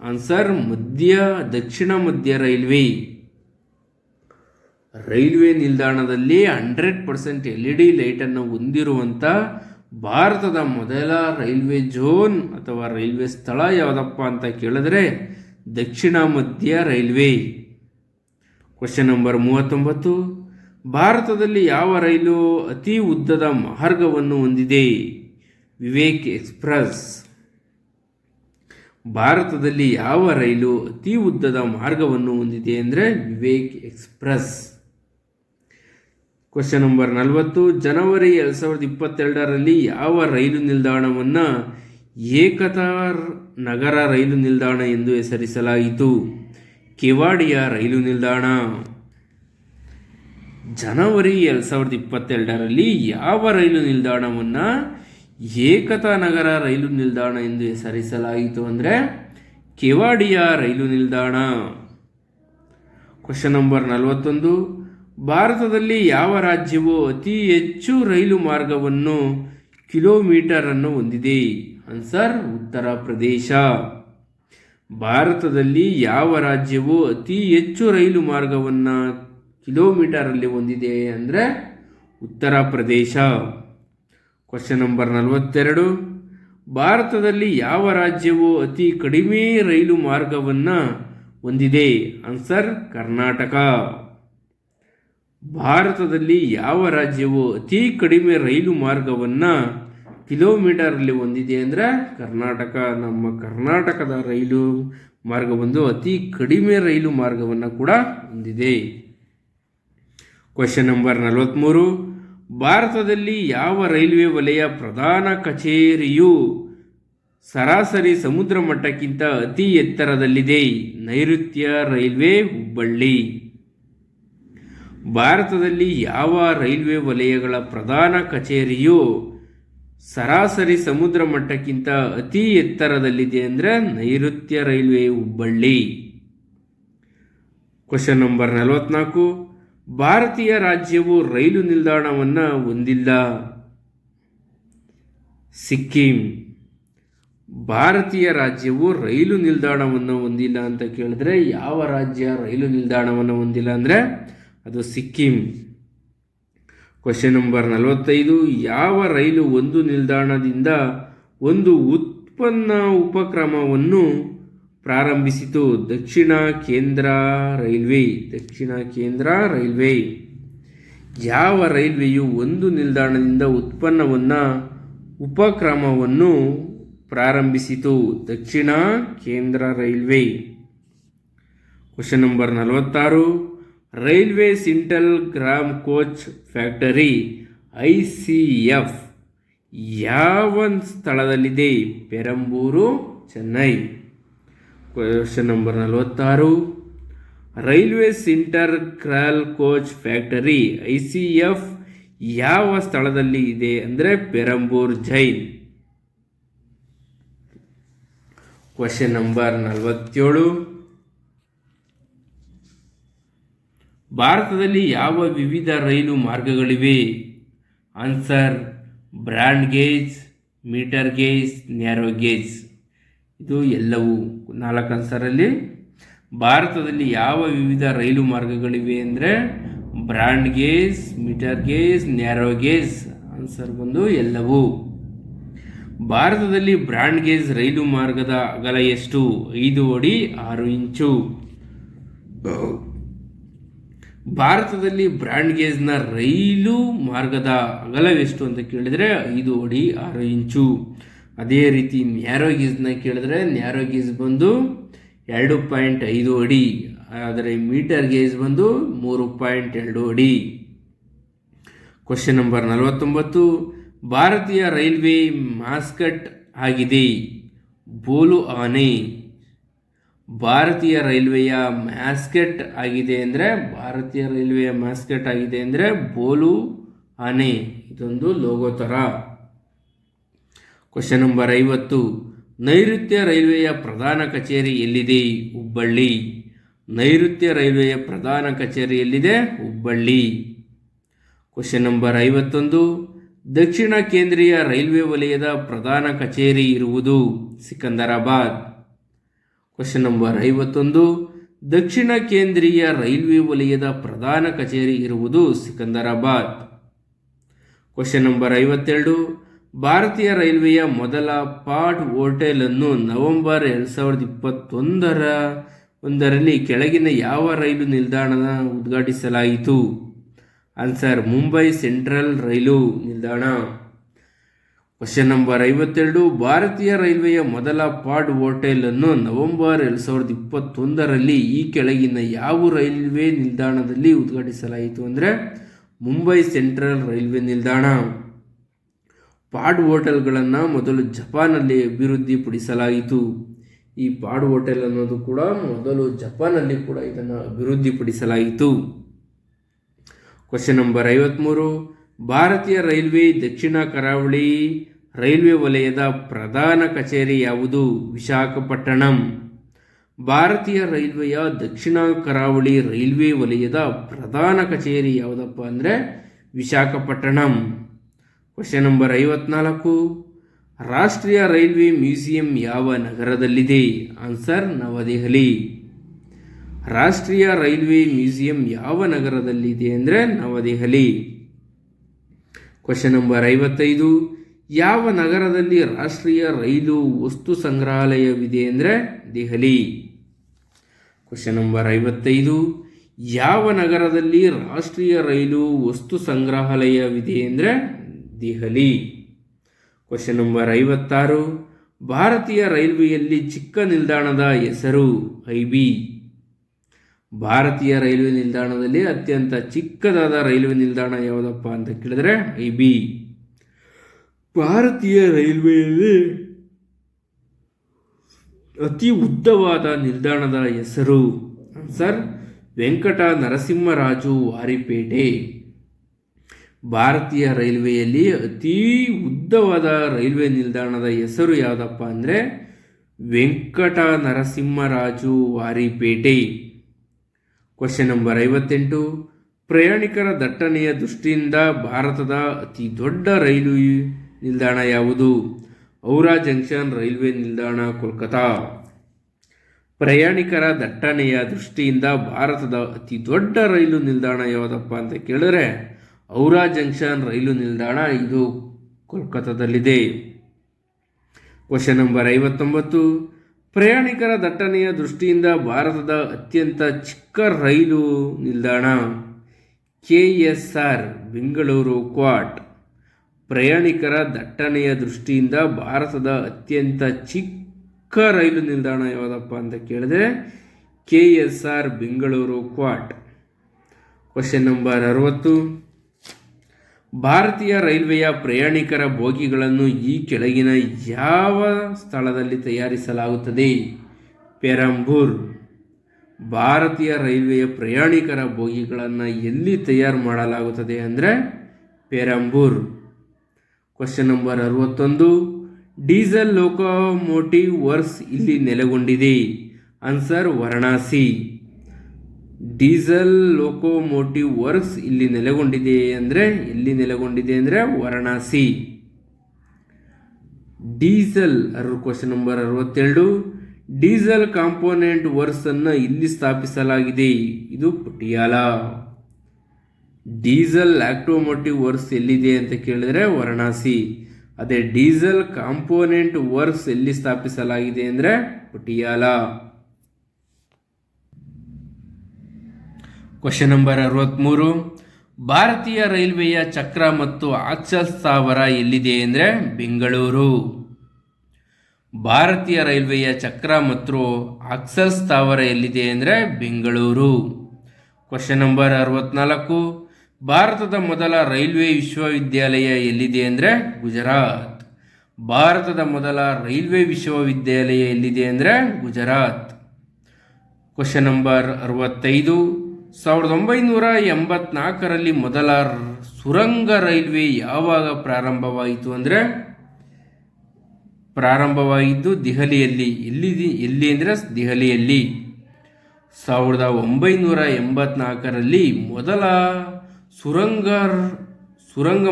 ಆನ್ಸರ್ ದಕ್ಷಿಣ ಮಧ್ಯ ರೈಲ್ವೆ. ರೈಲ್ವೆ ನಿಲ್ದಾಣದಲ್ಲಿ 100% LED ಲೈಟನ್ನು ಹೊಂದಿರುವಂಥ ಭಾರತದ ಮೊದಲ ರೈಲ್ವೆ ಝೋನ್ ಅಥವಾ ರೈಲ್ವೆ ಸ್ಥಳ ಯಾವುದಪ್ಪ ಅಂತ ಕೇಳಿದ್ರೆ ದಕ್ಷಿಣ ಮಧ್ಯ ರೈಲ್ವೆ. ಕ್ವಶನ್ ನಂಬರ್ 39, ಭಾರತದಲ್ಲಿ ಯಾವ ರೈಲು ಅತಿ ಉದ್ದದ ಮಾರ್ಗವನ್ನು ಹೊಂದಿದೆ? ವಿವೇಕ್ ಎಕ್ಸ್‌ಪ್ರೆಸ್. ಭಾರತದಲ್ಲಿ ಯಾವ ರೈಲು ಅತಿ ಉದ್ದದ ಮಾರ್ಗವನ್ನು ಹೊಂದಿದೆ ಅಂದರೆ ವಿವೇಕ್ ಎಕ್ಸ್‌ಪ್ರೆಸ್. Question number 40. ಜನವರಿ 2022ರಲ್ಲಿ ಯಾವ ರೈಲು ನಿಲ್ದಾಣವನ್ನು ಏಕತಾ ನಗರ ರೈಲು ನಿಲ್ದಾಣ ಎಂದು ಹೆಸರಿಸಲಾಯಿತು? ಕೆವಾಡಿಯಾ ರೈಲು ನಿಲ್ದಾಣ. ಜನವರಿ 2022ರಲ್ಲಿ ಯಾವ ರೈಲು ನಿಲ್ದಾಣವನ್ನು ಏಕತಾ ನಗರ ರೈಲು ನಿಲ್ದಾಣ ಎಂದು ಹೆಸರಿಸಲಾಯಿತು ಅಂದರೆ ಕೆವಾಡಿಯಾ ರೈಲು ನಿಲ್ದಾಣ. Question number 41. ಭಾರತದಲ್ಲಿ ಯಾವ ರಾಜ್ಯವು ಅತಿ ಹೆಚ್ಚು ರೈಲು ಮಾರ್ಗವನ್ನು ಕಿಲೋಮೀಟರ್ ಅನ್ನು ಹೊಂದಿದೆ? ಆನ್ಸರ್ ಉತ್ತರ ಪ್ರದೇಶ. ಭಾರತದಲ್ಲಿ ಯಾವ ರಾಜ್ಯವು ಅತಿ ಹೆಚ್ಚು ರೈಲು ಮಾರ್ಗವನ್ನು ಕಿಲೋಮೀಟರಲ್ಲಿ ಹೊಂದಿದೆ ಅಂದರೆ ಉತ್ತರ ಪ್ರದೇಶ. Question number 42. ಭಾರತದಲ್ಲಿ ಯಾವ ರಾಜ್ಯವು ಅತಿ ಕಡಿಮೆ ರೈಲು ಮಾರ್ಗವನ್ನು ಹೊಂದಿದೆ? ಆನ್ಸರ್ ಕರ್ನಾಟಕ. ಭಾರತದಲ್ಲಿ ಯಾವ ರಾಜ್ಯವು ಅತಿ ಕಡಿಮೆ ರೈಲು ಮಾರ್ಗವನ್ನು ಕಿಲೋಮೀಟರಲ್ಲಿ ಹೊಂದಿದೆ ಅಂದರೆ ಕರ್ನಾಟಕ. ನಮ್ಮ ಕರ್ನಾಟಕದ ರೈಲು ಮಾರ್ಗ ಬಂದು ಅತಿ ಕಡಿಮೆ ರೈಲು ಮಾರ್ಗವನ್ನು ಕೂಡ ಹೊಂದಿದೆ. Question number 43. ಭಾರತದಲ್ಲಿ ಯಾವ ರೈಲ್ವೆ ವಲಯ ಪ್ರಧಾನ ಕಚೇರಿಯು ಸರಾಸರಿ ಸಮುದ್ರ ಮಟ್ಟಕ್ಕಿಂತ ಅತಿ ಎತ್ತರದಲ್ಲಿದೆ? ನೈಋತ್ಯ ರೈಲ್ವೆ, ಹುಬ್ಬಳ್ಳಿ. ಭಾರತದಲ್ಲಿ ಯಾವ ರೈಲ್ವೆ ವಲಯಗಳ ಪ್ರಧಾನ ಕಚೇರಿಯು ಸರಾಸರಿ ಸಮುದ್ರ ಮಟ್ಟಕ್ಕಿಂತ ಅತಿ ಎತ್ತರದಲ್ಲಿದೆ ಅಂದರೆ ನೈಋತ್ಯ ರೈಲ್ವೆ, ಹುಬ್ಬಳ್ಳಿ. Question number 44. ಭಾರತೀಯ ರಾಜ್ಯವು ರೈಲು ನಿಲ್ದಾಣವನ್ನು ಹೊಂದಿಲ್ಲ? ಸಿಕ್ಕಿಂ. ಭಾರತೀಯ ರಾಜ್ಯವು ರೈಲು ನಿಲ್ದಾಣವನ್ನು ಹೊಂದಿಲ್ಲ ಅಂತ ಕೇಳಿದ್ರೆ ಯಾವ ರಾಜ್ಯ ರೈಲು ನಿಲ್ದಾಣವನ್ನು ಹೊಂದಿಲ್ಲ ಅಂದರೆ ಅದು ಸಿಕ್ಕಿಂ. Question number 45. ಯಾವ ರೈಲು ಒಂದು ನಿಲ್ದಾಣದಿಂದ ಒಂದು ಉತ್ಪನ್ನ ಉಪಕ್ರಮವನ್ನು ಪ್ರಾರಂಭಿಸಿತು? ದಕ್ಷಿಣ ಕೇಂದ್ರ ರೈಲ್ವೆ. ದಕ್ಷಿಣ ಕೇಂದ್ರ ರೈಲ್ವೆ. ಯಾವ ರೈಲ್ವೆಯು ಒಂದು ನಿಲ್ದಾಣದಿಂದ ಉಪಕ್ರಮವನ್ನು ಪ್ರಾರಂಭಿಸಿತು? ದಕ್ಷಿಣ ಕೇಂದ್ರ railway. Question number 46. Railway integral coach factory ICF ಯಾವ ಸ್ಥಳದಲ್ಲಿದೆ? Perambur, Chennai. Question number 46. Railway integral coach factory ICF ಯಾವ ಸ್ಥಳದಲ್ಲಿ ಇದೆ ಅಂದರೆ ಪೆರಂಬೂರ್, ಜೈನ್. Question number 47. ಭಾರತದಲ್ಲಿ ಯಾವ ವಿವಿಧ ರೈಲು ಮಾರ್ಗಗಳಿವೆ? Answer broad gauge, metre gauge, narrow gauge. ಇದು ಎಲ್ಲವೂ 4 ಆನ್ಸರಲ್ಲಿ. ಭಾರತದಲ್ಲಿ ಯಾವ ವಿವಿಧ ರೈಲು ಮಾರ್ಗಗಳಿವೆ ಅಂದರೆ broad gauge, metre gauge, narrow gauge. Answer ಬಂದು ಎಲ್ಲವೂ. ಭಾರತದಲ್ಲಿ ಬ್ರಾಡ್ ಗೇಜ್ ರೈಲು ಮಾರ್ಗದ ಅಗಲ ಎಷ್ಟು? 5 ಅಡಿ 6 ಇಂಚು. ಭಾರತದಲ್ಲಿ ಬ್ರಾಡ್ ಗೇಜ್ನ ರೈಲು ಮಾರ್ಗದ ಅಗಲವೆಷ್ಟು ಅಂತ ಕೇಳಿದರೆ 5 ಅಡಿ 6 ಇಂಚು. ಅದೇ ರೀತಿ ನ್ಯಾರೋ ಗೇಜ್ನ ಕೇಳಿದ್ರೆ ನ್ಯಾರೋ ಗೇಜ್ ಬಂದು 2.5 ಅಡಿ, ಆದರೆ ಮೀಟರ್ ಗೇಜ್ ಬಂದು 3.2 ಅಡಿ. Question number 49. ಭಾರತೀಯ ರೈಲ್ವೆ ಮಾಸ್ಕಟ್ ಆಗಿದೆ ಬೋಲು ಆನೆ. ಭಾರತೀಯ ರೈಲ್ವೆಯ ಮ್ಯಾಸ್ಕೆಟ್ ಆಗಿದೆ ಅಂದರೆ ಬೋಲು ಆನೆ. ಇದೊಂದು ಲೋಗೋ ಥರ. Question number 50. ನೈಋತ್ಯ ರೈಲ್ವೆಯ ಪ್ರಧಾನ ಕಚೇರಿ ಎಲ್ಲಿದೆ? ಹುಬ್ಬಳ್ಳಿ. ನೈಋತ್ಯ ರೈಲ್ವೆಯ ಪ್ರಧಾನ ಕಚೇರಿ ಎಲ್ಲಿದೆ? ಹುಬ್ಬಳ್ಳಿ. Question number 51. ದಕ್ಷಿಣ ಕೇಂದ್ರೀಯ ರೈಲ್ವೆ ವಲಯದ ಪ್ರಧಾನ ಕಚೇರಿ ಇರುವುದು? ಸಿಕಂದರಾಬಾದ್. Question number 51. ದಕ್ಷಿಣ ಕೇಂದ್ರೀಯ ರೈಲ್ವೆ ವಲಯದ ಪ್ರಧಾನ ಕಚೇರಿ ಇರುವುದು ಸಿಕಂದರಾಬಾದ್. Question number 52. ಭಾರತೀಯ ರೈಲ್ವೆಯ ಮೊದಲ ಪಾಡ್ ಹೋಟೆಲ್ ಅನ್ನು ನವೆಂಬರ್ 2021ರಲ್ಲಿ ಕೆಳಗಿನ ಯಾವ ರೈಲು ನಿಲ್ದಾಣ ಉದ್ಘಾಟಿಸಲಾಯಿತು? ಆನ್ಸರ್ ಮುಂಬೈ ಸೆಂಟ್ರಲ್ ರೈಲು ನಿಲ್ದಾಣ. ಕ್ವಶನ್ ನಂಬರ್ 52, ಭಾರತೀಯ ರೈಲ್ವೆಯ ಮೊದಲ ಪಾಡ್ ಹೋಟೆಲ್ ಅನ್ನು ನವೆಂಬರ್ 2021ರಲ್ಲಿ ಈ ಕೆಳಗಿನ ಯಾವ ರೈಲ್ವೆ ನಿಲ್ದಾಣದಲ್ಲಿ ಉದ್ಘಾಟಿಸಲಾಯಿತು ಅಂದರೆ ಮುಂಬೈ ಸೆಂಟ್ರಲ್ ರೈಲ್ವೆ ನಿಲ್ದಾಣ. ಪಾಡ್ ಹೋಟೆಲ್ಗಳನ್ನು ಮೊದಲು ಜಪಾನಲ್ಲಿ ಅಭಿವೃದ್ಧಿಪಡಿಸಲಾಯಿತು. ಈ ಪಾಡ್ ಹೋಟೆಲ್ ಅನ್ನೋದು ಕೂಡ ಮೊದಲು ಜಪಾನಲ್ಲಿ ಕೂಡ ಇದನ್ನು ಅಭಿವೃದ್ಧಿಪಡಿಸಲಾಯಿತು. ಕ್ವಶನ್ ನಂಬರ್ 53, ಭಾರತೀಯ ರೈಲ್ವೆ ದಕ್ಷಿಣ ಕರಾವಳಿ ರೈಲ್ವೆ ವಲಯದ ಪ್ರಧಾನ ಕಚೇರಿ ಯಾವುದು? ವಿಶಾಖಪಟ್ಟಣಂ. ಭಾರತೀಯ ರೈಲ್ವೆಯ ದಕ್ಷಿಣ ಕರಾವಳಿ ರೈಲ್ವೆ ವಲಯದ ಪ್ರಧಾನ ಕಚೇರಿ ಯಾವುದಪ್ಪ ಅಂದರೆ ವಿಶಾಖಪಟ್ಟಣಂ. ಕ್ವಶನ್ ನಂಬರ್ 54, ರಾಷ್ಟ್ರೀಯ ರೈಲ್ವೆ ಮ್ಯೂಸಿಯಂ ಯಾವ ನಗರದಲ್ಲಿದೆ? ಆನ್ಸರ್ ನವದೆಹಲಿ. ರಾಷ್ಟ್ರೀಯ ರೈಲ್ವೆ ಮ್ಯೂಸಿಯಂ ಯಾವ ನಗರದಲ್ಲಿದೆ ಅಂದರೆ ನವದೆಹಲಿ. ಕ್ವಶನ್ ನಂಬರ್ 55, ಯಾವ ನಗರದಲ್ಲಿ ರಾಷ್ಟ್ರೀಯ ರೈಲು ವಸ್ತು ಸಂಗ್ರಹಾಲಯವಿದೆ ಅಂದರೆ ದೆಹಲಿ. ಕ್ವಶನ್ ನಂಬರ್ 55, ಯಾವ ನಗರದಲ್ಲಿ ರಾಷ್ಟ್ರೀಯ ರೈಲು ವಸ್ತು ಸಂಗ್ರಹಾಲಯವಿದೆ ಅಂದರೆ ದೆಹಲಿ. ಕ್ವಶನ್ ನಂಬರ್ 56, ಭಾರತೀಯ ರೈಲ್ವೆಯಲ್ಲಿ ಚಿಕ್ಕ ನಿಲ್ದಾಣದ ಹೆಸರು? ಐಬಿ. ಭಾರತೀಯ ರೈಲ್ವೆ ನಿಲ್ದಾಣದಲ್ಲಿ ಅತ್ಯಂತ ಚಿಕ್ಕದಾದ ರೈಲ್ವೆ ನಿಲ್ದಾಣ ಯಾವುದಪ್ಪ ಅಂತ ಕೇಳಿದ್ರೆ ಐಬಿ. ಭಾರತೀಯ ರೈಲ್ವೆಯಲ್ಲಿ ಅತಿ ಉದ್ದವಾದ ನಿಲ್ದಾಣದ ಹೆಸರು? ಆನ್ಸರ್ ವೆಂಕಟ ನರಸಿಂಹರಾಜು ವಾರಿಪೇಟೆ. ಭಾರತೀಯ ರೈಲ್ವೆಯಲ್ಲಿ ಅತಿ ಉದ್ದವಾದ ರೈಲ್ವೆ ನಿಲ್ದಾಣದ ಹೆಸರು ಯಾವುದಪ್ಪ ಅಂದರೆ ವೆಂಕಟ ನರಸಿಂಹರಾಜು ವಾರಿಪೇಟೆ. ಕ್ವಶನ್ ನಂಬರ್ 58, ಪ್ರಯಾಣಿಕರ ದಟ್ಟಣೆಯ ದೃಷ್ಟಿಯಿಂದ ಭಾರತದ ಅತಿ ದೊಡ್ಡ ರೈಲು ನಿಲ್ದಾಣ ಯಾವುದು? ಹೌರಾ ಜಂಕ್ಷನ್ ರೈಲ್ವೆ ನಿಲ್ದಾಣ, ಕೋಲ್ಕತಾ. ಪ್ರಯಾಣಿಕರ ದಟ್ಟಣೆಯ ದೃಷ್ಟಿಯಿಂದ ಭಾರತದ ಅತಿ ದೊಡ್ಡ ರೈಲು ನಿಲ್ದಾಣ ಯಾವುದಪ್ಪ ಅಂತ ಕೇಳಿದ್ರೆ ಹೌರಾ ಜಂಕ್ಷನ್ ರೈಲು ನಿಲ್ದಾಣ, ಇದು ಕೋಲ್ಕತ್ತಾದಲ್ಲಿದೆ. ಕ್ವಶನ್ ನಂಬರ್ 59, ಪ್ರಯಾಣಿಕರ ದಟ್ಟಣೆಯ ದೃಷ್ಟಿಯಿಂದ ಭಾರತದ ಅತ್ಯಂತ ಚಿಕ್ಕ ರೈಲು ನಿಲ್ದಾಣ? KSR Bengaluru quartz. ಪ್ರಯಾಣಿಕರ ದಟ್ಟಣೆಯ ದೃಷ್ಟಿಯಿಂದ ಭಾರತದ ಅತ್ಯಂತ ಚಿಕ್ಕ ರೈಲು ನಿಲ್ದಾಣ ಯಾವುದಪ್ಪ ಅಂತ ಕೇಳಿದ್ರೆ KSR Bengaluru quartz. Question number 60, ಭಾರತೀಯ ರೈಲ್ವೆಯ ಪ್ರಯಾಣಿಕರ ಬೋಗಿಗಳನ್ನು ಈ ಕೆಳಗಿನ ಯಾವ ಸ್ಥಳದಲ್ಲಿ ತಯಾರಿಸಲಾಗುತ್ತದೆ? ಪೆರಂಬೂರ್. ಭಾರತೀಯ ರೈಲ್ವೆಯ ಪ್ರಯಾಣಿಕರ ಬೋಗಿಗಳನ್ನು ಎಲ್ಲಿ ತಯಾರು ಮಾಡಲಾಗುತ್ತದೆ ಅಂದರೆ Perambur. Question number 61, diesel locomotive works ಇಲ್ಲಿ ನೆಲೆಗೊಂಡಿದೆ? Answer Varanasi. Diesel locomotive works ಇಲ್ಲಿ ನೆಲೆಗೊಂಡಿದೆ ಅಂದರೆ ಎಲ್ಲಿ ನೆಲೆಗೊಂಡಿದೆ ಅಂದರೆ Varanasi. Diesel. Question number 62, diesel component works ಅನ್ನು ಇಲ್ಲಿ ಸ್ಥಾಪಿಸಲಾಗಿದೆ? ಇದು ಪಟಿಯಾಲಾ. ಡೀಸೆಲ್ ಆಟೋಮೋಟಿವ್ ವರ್ಕ್ಸ್ ಎಲ್ಲಿದೆ ಅಂತ ಕೇಳಿದರೆ ವಾರಣಾಸಿ. ಅದೇ ಡೀಸೆಲ್ ಕಾಂಪೋನೆಂಟ್ ವರ್ಕ್ಸ್ ಎಲ್ಲಿ ಸ್ಥಾಪಿಸಲಾಗಿದೆ ಅಂದರೆ ಪಟಿಯಾಲಾ. ಕ್ವಶನ್ ನಂಬರ್ 63, ಭಾರತೀಯ ರೈಲ್ವೆಯ ಚಕ್ರ ಮತ್ತು ಆಕ್ಸಲ್ ಸ್ಥಾವರ ಎಲ್ಲಿದೆ ಅಂದರೆ ಬೆಂಗಳೂರು. ಭಾರತೀಯ ರೈಲ್ವೆಯ ಚಕ್ರ ಮತ್ತು ಆಕ್ಸಲ್ ಸ್ಥಾವರ ಎಲ್ಲಿದೆ ಅಂದರೆ ಬೆಂಗಳೂರು. ಕ್ವಶನ್ ನಂಬರ್ 64, ಭಾರತದ ಮೊದಲ ರೈಲ್ವೆ ವಿಶ್ವವಿದ್ಯಾಲಯ ಎಲ್ಲಿದೆ ಅಂದರೆ ಗುಜರಾತ್. ಭಾರತದ ಮೊದಲ ರೈಲ್ವೆ ವಿಶ್ವವಿದ್ಯಾಲಯ ಎಲ್ಲಿದೆ ಅಂದರೆ ಗುಜರಾತ್. ಕ್ವಶನ್ ನಂಬರ್ 65, 1984ರಲ್ಲಿ ಮೊದಲ ಸುರಂಗ ರೈಲ್ವೆ ಯಾವಾಗ ಪ್ರಾರಂಭವಾಯಿತು ಅಂದರೆ ಪ್ರಾರಂಭವಾಗಿದ್ದು ದೆಹಲಿಯಲ್ಲಿ. ಎಲ್ಲಿ ಅಂದರೆ ದೆಹಲಿಯಲ್ಲಿ. 1984ರಲ್ಲಿ ಮೊದಲ ಸುರಂಗ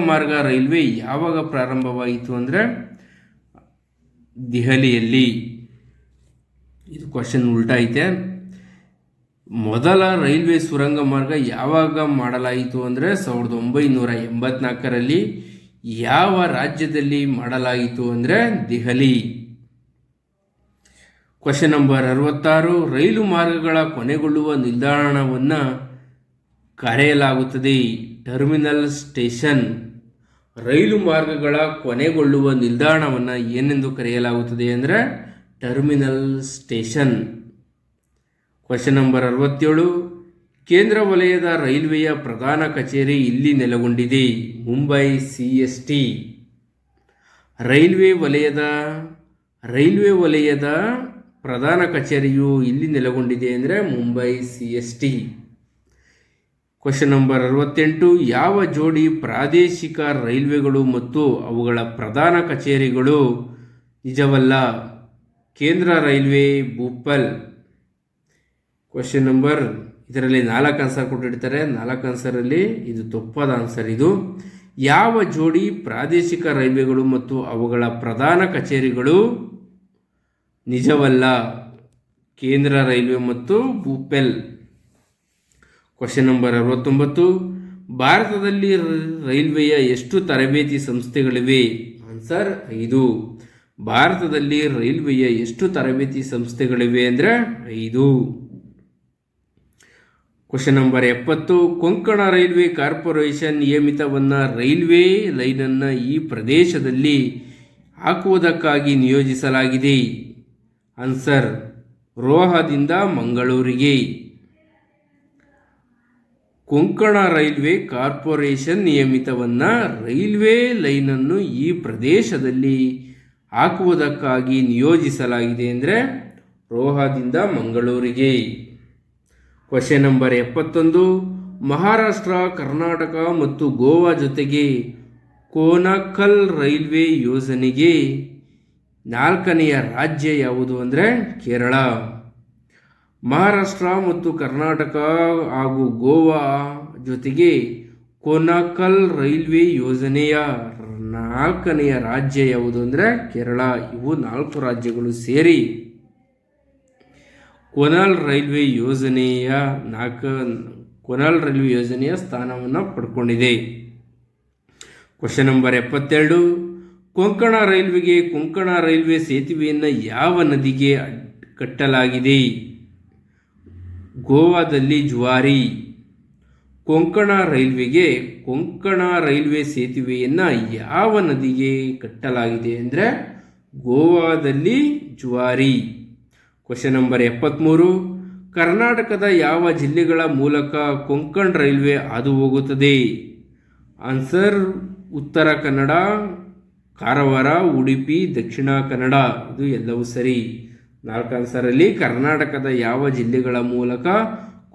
ಮಾರ್ಗ ರೈಲ್ವೆ ಯಾವಾಗ ಪ್ರಾರಂಭವಾಯಿತು ಅಂದರೆ ದೆಹಲಿಯಲ್ಲಿ. ಇದು ಕ್ವಶನ್ ಉಲ್ಟಾ ಐತೆ. ಮೊದಲ ರೈಲ್ವೆ ಸುರಂಗ ಮಾರ್ಗ ಯಾವಾಗ ಮಾಡಲಾಯಿತು ಅಂದರೆ 1984ರಲ್ಲಿ. ಯಾವ ರಾಜ್ಯದಲ್ಲಿ ಮಾಡಲಾಯಿತು ಅಂದರೆ ದೆಹಲಿ. ಕ್ವಶನ್ ನಂಬರ್ 66, ರೈಲು ಮಾರ್ಗಗಳ ಕೊನೆಗೊಳ್ಳುವ ನಿಲ್ದಾಣವನ್ನು ಕರೆಯಲಾಗುತ್ತದೆ ಟರ್ಮಿನಲ್ ಸ್ಟೇಷನ್. ರೈಲು ಮಾರ್ಗಗಳ ಕೊನೆಗೊಳ್ಳುವ ನಿಲ್ದಾಣವನ್ನು ಏನೆಂದು ಕರೆಯಲಾಗುತ್ತದೆ ಅಂದರೆ ಟರ್ಮಿನಲ್ ಸ್ಟೇಷನ್. Question number 67. ಕೇಂದ್ರ ವಲಯದ ರೈಲ್ವೆಯ ಪ್ರಧಾನ ಕಚೇರಿ ಇಲ್ಲಿ ನೆಲೆಗೊಂಡಿದೆ. ಮುಂಬೈ CST. ರೈಲ್ವೆ ವಲಯದ ಪ್ರಧಾನ ಕಚೇರಿಯು ಇಲ್ಲಿ ನೆಲೆಗೊಂಡಿದೆ ಅಂದರೆ ಮುಂಬೈ CST. Question number 68. ಯಾವ ಜೋಡಿ ಪ್ರಾದೇಶಿಕ ರೈಲ್ವೆಗಳು ಮತ್ತು ಅವುಗಳ ಪ್ರಧಾನ ಕಚೇರಿಗಳು ನಿಜವಲ್ಲ? ಕೇಂದ್ರ ರೈಲ್ವೆ, ಭೋಪಾಲ್. ಕ್ವಶನ್ ನಂಬರ್, ಇದರಲ್ಲಿ 4 ಆನ್ಸರ್ ಕೊಟ್ಟಿರ್ತಾರೆ. 4 ಆನ್ಸರಲ್ಲಿ ಇದು ತಪ್ಪಾದ ಆನ್ಸರ್. ಇದು ಯಾವ ಜೋಡಿ ಪ್ರಾದೇಶಿಕ ರೈಲ್ವೆಗಳು ಮತ್ತು ಅವುಗಳ ಪ್ರಧಾನ ಕಚೇರಿಗಳು ನಿಜವಲ್ಲ? ಕೇಂದ್ರ ರೈಲ್ವೆ ಮತ್ತು ಭೋಪಾಲ್. Question number 69. ಭಾರತದಲ್ಲಿ ರೈಲ್ವೆಯ ಎಷ್ಟು ತರಬೇತಿ ಸಂಸ್ಥೆಗಳಿವೆ? ಆನ್ಸರ್ 5. ಭಾರತದಲ್ಲಿ ರೈಲ್ವೆಯ ಎಷ್ಟು ತರಬೇತಿ ಸಂಸ್ಥೆಗಳಿವೆ ಅಂದರೆ 5. Question number 70. Konkan railway corporation ನಿಯಮಿತವನ್ನು ರೈಲ್ವೆ ಲೈನನ್ನು ಈ ಪ್ರದೇಶದಲ್ಲಿ ಹಾಕುವುದಕ್ಕಾಗಿ ನಿಯೋಜಿಸಲಾಗಿದೆ. ಆನ್ಸರ್ ರೋಹಾದಿಂದ ಮಂಗಳೂರಿಗೆ. ಕೊಂಕಣ ರೈಲ್ವೆ ಕಾರ್ಪೊರೇಷನ್ ನಿಯಮಿತವನ್ನು ರೈಲ್ವೆ ಲೈನನ್ನು ಈ ಪ್ರದೇಶದಲ್ಲಿ ಹಾಕುವುದಕ್ಕಾಗಿ ನಿಯೋಜಿಸಲಾಗಿದೆ ಅಂದರೆ ರೋಹಾದಿಂದ ಮಂಗಳೂರಿಗೆ. Question number 71. ಮಹಾರಾಷ್ಟ್ರ, ಕರ್ನಾಟಕ ಮತ್ತು ಗೋವಾ ಜೊತೆಗೆ ಕೋನಕಲ್ ರೈಲ್ವೆ ಯೋಜನೆಗೆ 4ನೆಯ ರಾಜ್ಯ ಯಾವುದು ಅಂದರೆ ಕೇರಳ. ಮಹಾರಾಷ್ಟ್ರ ಮತ್ತು ಕರ್ನಾಟಕ ಹಾಗೂ ಗೋವಾ ಜೊತೆಗೆ ಕೋನಕಲ್ ರೈಲ್ವೆ ಯೋಜನೆಯ 4ನೆಯ ರಾಜ್ಯ ಯಾವುದು ಅಂದರೆ ಕೇರಳ. ಇವು 4 ರಾಜ್ಯಗಳು ಸೇರಿ ಕೋನಲ್ ರೈಲ್ವೆ ಯೋಜನೆಯ ಸ್ಥಾನವನ್ನು ಪಡ್ಕೊಂಡಿದೆ. Question number 72. ಕೊಂಕಣ ರೈಲ್ವೆಗೆ ಕೊಂಕಣ ರೈಲ್ವೆ ಸೇತುವೆಯನ್ನು ಯಾವ ನದಿಗೆ ಕಟ್ಟಲಾಗಿದೆ? ಗೋವಾದಲ್ಲಿ ಜುವಾರಿ. ಕೊಂಕಣ ರೈಲ್ವೆಗೆ ಕೊಂಕಣ ರೈಲ್ವೆ ಸೇತುವೆಯನ್ನು ಯಾವ ನದಿಗೆ ಕಟ್ಟಲಾಗಿದೆ ಅಂದರೆ ಗೋವಾದಲ್ಲಿ ಜುವಾರಿ. Question number 73. ಕರ್ನಾಟಕದ ಯಾವ ಜಿಲ್ಲೆಗಳ ಮೂಲಕ ಕೊಂಕಣ್ ರೈಲ್ವೆ ಹಾದು ಹೋಗುತ್ತದೆ? ಆನ್ಸರ್ ಉತ್ತರ ಕನ್ನಡ, ಕಾರವಾರ, ಉಡುಪಿ, ದಕ್ಷಿಣ ಕನ್ನಡ. ಇದು ಎಲ್ಲವೂ ಸರಿ. 4 ಆನ್ಸರಲ್ಲಿ ಕರ್ನಾಟಕದ ಯಾವ ಜಿಲ್ಲೆಗಳ ಮೂಲಕ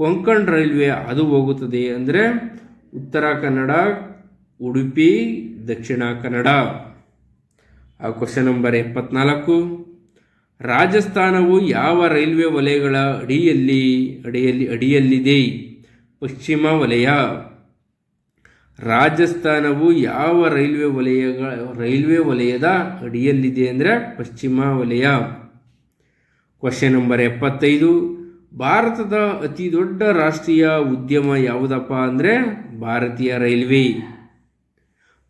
ಕೊಂಕಣ್ ರೈಲ್ವೆ ಹಾದು ಹೋಗುತ್ತದೆ ಅಂದರೆ ಉತ್ತರ ಕನ್ನಡ, ಉಡುಪಿ, ದಕ್ಷಿಣ ಕನ್ನಡ. Question number 74. ರಾಜಸ್ಥಾನವು ಯಾವ ರೈಲ್ವೆ ವಲಯಗಳ ಅಡಿಯಲ್ಲಿದೆ? ಪಶ್ಚಿಮ ವಲಯ. ರಾಜಸ್ಥಾನವು ಯಾವ ರೈಲ್ವೆ ವಲಯದ ಅಡಿಯಲ್ಲಿದೆ ಅಂದರೆ ಪಶ್ಚಿಮ ವಲಯ. Question number 75. ಭಾರತದ ಅತಿ ದೊಡ್ಡ ರಾಷ್ಟ್ರೀಯ ಉದ್ಯಮ ಯಾವುದಪ್ಪ ಅಂದರೆ ಭಾರತೀಯ ರೈಲ್ವೆ.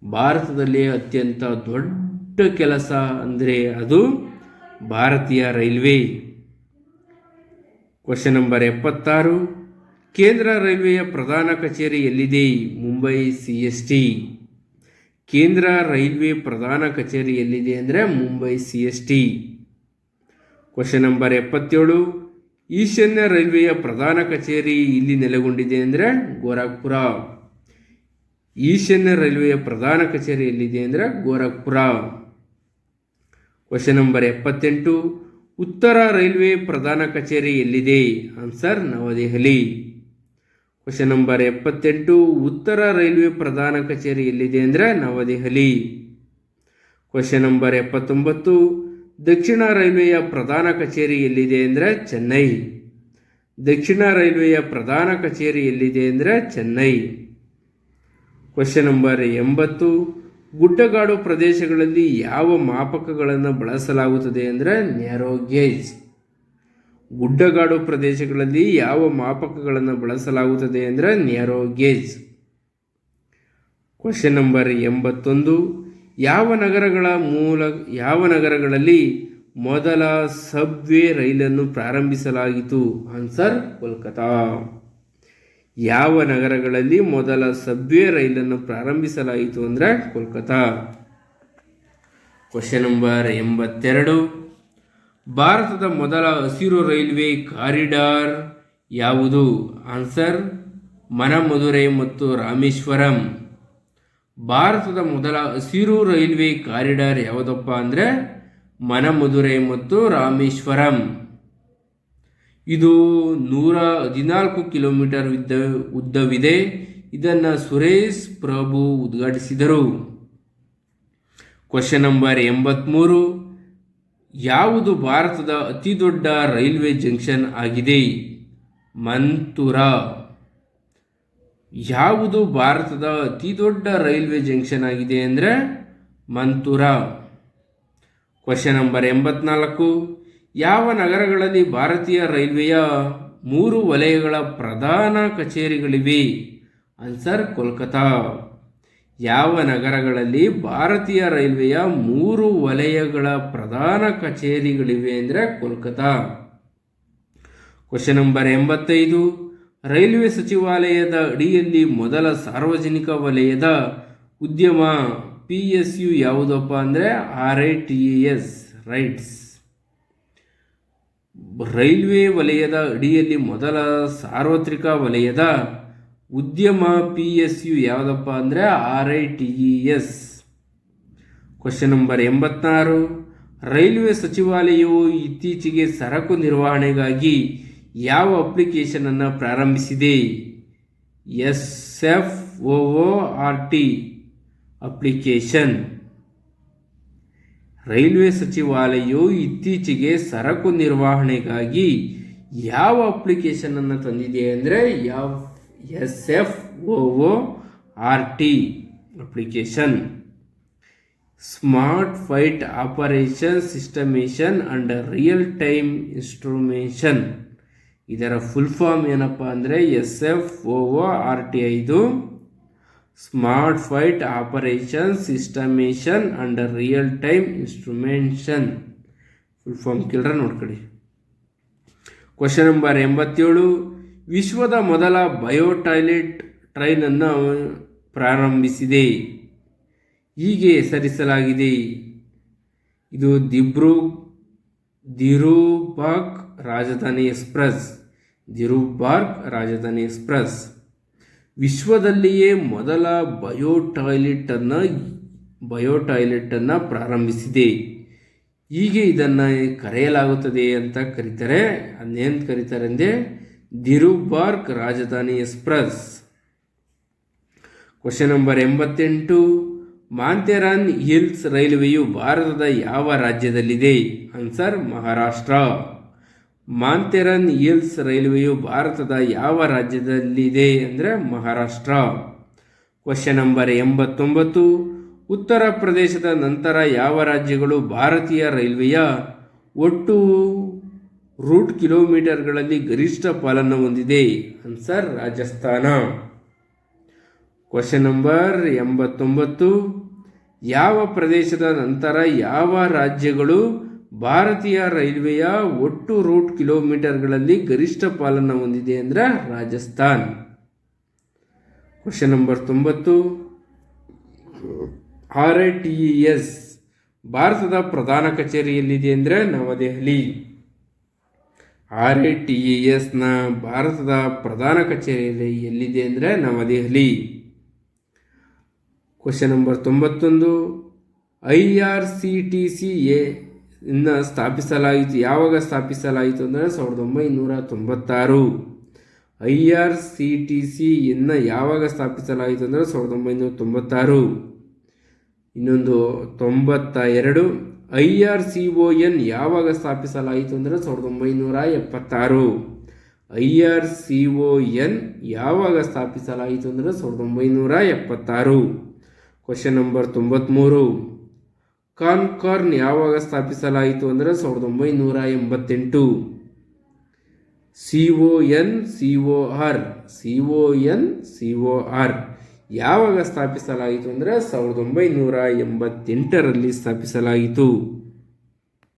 ಭಾರತದಲ್ಲಿ ಅತ್ಯಂತ ದೊಡ್ಡ ಕೆಲಸ ಅಂದರೆ ಅದು ಭಾರತೀಯ ರೈಲ್ವೆ. Question number 76. ಕೇಂದ್ರ ರೈಲ್ವೆಯ ಪ್ರಧಾನ ಕಚೇರಿ ಎಲ್ಲಿದೆ? ಮುಂಬೈ CST. ಕೇಂದ್ರ ರೈಲ್ವೆ ಪ್ರಧಾನ ಕಚೇರಿ ಎಲ್ಲಿದೆ ಅಂದರೆ ಮುಂಬೈ CST. Question number 77. ಈಶಾನ್ಯ ರೈಲ್ವೆಯ ಪ್ರಧಾನ ಕಚೇರಿ ಇಲ್ಲಿ ನೆಲೆಗೊಂಡಿದೆ ಅಂದರೆ ಗೋರಖ್ಪುರ. ಈಶಾನ್ಯ ರೈಲ್ವೆಯ ಪ್ರಧಾನ ಕಚೇರಿ ಎಲ್ಲಿದೆ ಅಂದರೆ ಗೋರಖ್ಪುರ. Question number 78. ಉತ್ತರ ರೈಲ್ವೆ ಪ್ರಧಾನ ಕಚೇರಿ ಎಲ್ಲಿದೆ? ಆನ್ಸರ್ ನವದೆಹಲಿ. Question number 78. ಉತ್ತರ ರೈಲ್ವೆ ಪ್ರಧಾನ ಕಚೇರಿ ಎಲ್ಲಿದೆ ಅಂದರೆ ನವದೆಹಲಿ. Question number 79. ದಕ್ಷಿಣ ರೈಲ್ವೆಯ ಪ್ರಧಾನ ಕಚೇರಿ ಎಲ್ಲಿದೆ ಅಂದರೆ ಚೆನ್ನೈ. ದಕ್ಷಿಣ ರೈಲ್ವೆಯ ಪ್ರಧಾನ ಕಚೇರಿ ಎಲ್ಲಿದೆ ಅಂದರೆ ಚೆನ್ನೈ. Question number 80. ಗುಡ್ಡಗಾಡು ಪ್ರದೇಶಗಳಲ್ಲಿ ಯಾವ ಮಾಪಕಗಳನ್ನು ಬಳಸಲಾಗುತ್ತದೆ ಅಂದರೆ ನ್ಯಾರೋ ಗೇಜ್. ಗುಡ್ಡಗಾಡು ಪ್ರದೇಶಗಳಲ್ಲಿ ಯಾವ ಮಾಪಕಗಳನ್ನು ಬಳಸಲಾಗುತ್ತದೆ ಅಂದರೆ ನ್ಯಾರೋ ಗೇಜ್. Question number 81. ಯಾವ ನಗರಗಳಲ್ಲಿ ಮೊದಲ ಸಬ್ವೇ ರೈಲನ್ನು ಪ್ರಾರಂಭಿಸಲಾಯಿತು? ಆನ್ಸರ್ ಕೋಲ್ಕತ್ತಾ. ಯಾವ ನಗರಗಳಲ್ಲಿ ಮೊದಲ ಸಬ್ವೆ ರೈಲನ್ನು ಪ್ರಾರಂಭಿಸಲಾಯಿತು ಅಂದರೆ ಕೋಲ್ಕತ್ತಾ. Question number 82. ಭಾರತದ ಮೊದಲ ಹಸಿರು ರೈಲ್ವೆ ಕಾರಿಡಾರ್ ಯಾವುದು? ಆನ್ಸರ್ ಮನಮದುರೈ ಮತ್ತು ರಾಮೇಶ್ವರಂ. ಭಾರತದ ಮೊದಲ ಹಸಿರು ರೈಲ್ವೆ ಕಾರಿಡಾರ್ ಯಾವುದಪ್ಪ ಅಂದರೆ ಮನಮದುರೈ ಮತ್ತು ರಾಮೇಶ್ವರಂ. ಇದು 114 ಕಿಲೋಮೀಟರ್ ಉದ್ದವಿದೆ. ಇದನ್ನು ಸುರೇಶ್ ಪ್ರಭು ಉದ್ಘಾಟಿಸಿದರು. Question number 83. ಯಾವುದು ಭಾರತದ ಅತಿ ದೊಡ್ಡ ರೈಲ್ವೆ ಜಂಕ್ಷನ್ ಆಗಿದೆ? ಮಂತುರಾ. ಯಾವುದು ಭಾರತದ ಅತಿ ದೊಡ್ಡ ರೈಲ್ವೆ ಜಂಕ್ಷನ್ ಆಗಿದೆ ಅಂದರೆ ಮಂತುರಾ. Question number 84. ಯಾವ ನಗರಗಳಲ್ಲಿ ಭಾರತೀಯ ರೈಲ್ವೆಯ 3 ವಲಯಗಳ ಪ್ರಧಾನ ಕಚೇರಿಗಳಿವೆ? ಆನ್ಸರ್ ಕೋಲ್ಕತ್ತಾ. ಯಾವ ನಗರಗಳಲ್ಲಿ ಭಾರತೀಯ ರೈಲ್ವೆಯ 3 ವಲಯಗಳ ಪ್ರಧಾನ ಕಚೇರಿಗಳಿವೆ ಅಂದರೆ ಕೋಲ್ಕತ್ತಾ. Question number 85. ರೈಲ್ವೆ ಸಚಿವಾಲಯದ ಅಡಿಯಲ್ಲಿ ಮೊದಲ ಸಾರ್ವಜನಿಕ ವಲಯದ ಉದ್ಯಮ PSU ಯಾವುದಪ್ಪ ಅಂದರೆ RITES ರೈಟ್ಸ್. ರೈಲ್ವೆ ವಲಯದ ಅಡಿಯಲ್ಲಿ ಮೊದಲ ಸಾರ್ವತ್ರಿಕ ವಲಯದ ಉದ್ಯಮ PSU ಯಾವುದಪ್ಪ ಅಂದರೆ RITES. Question number 86. ರೈಲ್ವೆ ಸಚಿವಾಲಯವು ಇತ್ತೀಚೆಗೆ ಸರಕು ನಿರ್ವಹಣೆಗಾಗಿ ಯಾವ ಅಪ್ಲಿಕೇಶನ್ ಅನ್ನು ಪ್ರಾರಂಭಿಸಿದೆ? SFOORT application. ರೈಲ್ವೆ ಸಚಿವಾಲಯವು ಇತ್ತೀಚೆಗೆ ಸರಕು ನಿರ್ವಹಣೆಗಾಗಿ ಯಾವ ಅಪ್ಲಿಕೇಶನ್ ಅನ್ನು ತಂದಿದೆ ಅಂದರೆ SFOORT application. Smart flight operation systemation and real time instrumentation. ಇದರ ಫುಲ್ ಫಾರ್ಮ್ ಏನಪ್ಪ ಅಂದರೆ SFOORT. ಇದು smart flight operation systemation and real time instrumentation. Full form ಕೇಳ್ರೆ ನೋಡ್ಕೊಳ್ಳಿ. Question number 87. ವಿಶ್ವದ ಮೊದಲ ಬಯೋಟಾಯ್ಲೆಟ್ ಟ್ರೈನ್ ಅನ್ನು ಪ್ರಾರಂಭಿಸಿದೆ. ಹೀಗೆ ಹೆಸರಿಸಲಾಗಿದೆ. ಇದು ದಿಬ್ರುಬಾರ್ಗ್ ರಾಜಧಾನಿ ಎಕ್ಸ್ಪ್ರೆಸ್. ದಿಬ್ರುಬಾರ್ಗ್ ರಾಜಧಾನಿ ಎಕ್ಸ್ಪ್ರೆಸ್ ವಿಶ್ವದಲ್ಲಿಯೇ ಮೊದಲ ಬಯೋಟಾಯ್ಲೆಟನ್ನು ಪ್ರಾರಂಭಿಸಿದೆ. ಹೀಗೆ ಇದನ್ನು ಕರೆಯಲಾಗುತ್ತದೆ ಅಂತ ಕರೀತಾರೆ. ಅದನ್ನೇನು ಕರೀತಾರೆ ಅಂದರೆ ದಿಬ್ರುಬಾರ್ಗ್ ರಾಜಧಾನಿ express. Question number 88. Matheran hills ರೈಲ್ವೆಯು ಭಾರತದ ಯಾವ ರಾಜ್ಯದಲ್ಲಿದೆ? ಆನ್ಸರ್ ಮಹಾರಾಷ್ಟ್ರ. ಮಾಥೇರಾನ್ ಹಿಲ್ಸ್ ರೈಲ್ವೆಯು ಭಾರತದ ಯಾವ ರಾಜ್ಯದಲ್ಲಿದೆ ಅಂದರೆ ಮಹಾರಾಷ್ಟ್ರ. Question number 89. ಉತ್ತರ ಪ್ರದೇಶದ ನಂತರ ಯಾವ ರಾಜ್ಯಗಳು ಭಾರತೀಯ ರೈಲ್ವೆಯ ಒಟ್ಟು ರೂಟ್ ಕಿಲೋಮೀಟರ್ಗಳಲ್ಲಿ ಗರಿಷ್ಠ ಪಾಲನ್ನು ಹೊಂದಿದೆ? ಆನ್ಸರ್ ರಾಜಸ್ಥಾನ. Question number 89. ಯಾವ ಪ್ರದೇಶದ ನಂತರ ಯಾವ ರಾಜ್ಯಗಳು ಭಾರತೀಯ ರೈಲ್ವೆಯ ಒಟ್ಟು ರೂಟ್ ಕಿಲೋಮೀಟರ್ಗಳಲ್ಲಿ ಗರಿಷ್ಠ ಪಾಲನ್ನು ಹೊಂದಿದೆ ಅಂದರೆ ರಾಜಸ್ಥಾನ್. Question number 90. RITES ಭಾರತದ ಪ್ರಧಾನ ಕಚೇರಿ ಎಲ್ಲಿದೆ ಅಂದರೆ ನವದೆಹಲಿ. RITESನ ಭಾರತದ ಪ್ರಧಾನ ಕಚೇರಿ ಎಲ್ಲಿದೆ ಅಂದರೆ ನವದೆಹಲಿ. Question number 91. IRCTC ಇನ್ನು ಸ್ಥಾಪಿಸಲಾಯಿತು. ಯಾವಾಗ ಸ್ಥಾಪಿಸಲಾಯಿತು ಅಂದರೆ 1996. IRCTC ಇನ್ನು ಯಾವಾಗ ಸ್ಥಾಪಿಸಲಾಯಿತು ಅಂದರೆ 1996. ಇನ್ನೊಂದು 92. IRCON ಯಾವಾಗ ಸ್ಥಾಪಿಸಲಾಯಿತು ಅಂದರೆ 1976. IRCON ಯಾವಾಗ ಸ್ಥಾಪಿಸಲಾಯಿತು ಅಂದರೆ 1976. Question number 93. ಕಾನ್ಕಾರ್ನ್ ಯಾವಾಗ ಸ್ಥಾಪಿಸಲಾಯಿತು ಅಂದರೆ 1988. CONCOR ಯಾವಾಗ ಸ್ಥಾಪಿಸಲಾಯಿತು ಅಂದರೆ 1988ರಲ್ಲಿ ಸ್ಥಾಪಿಸಲಾಯಿತು.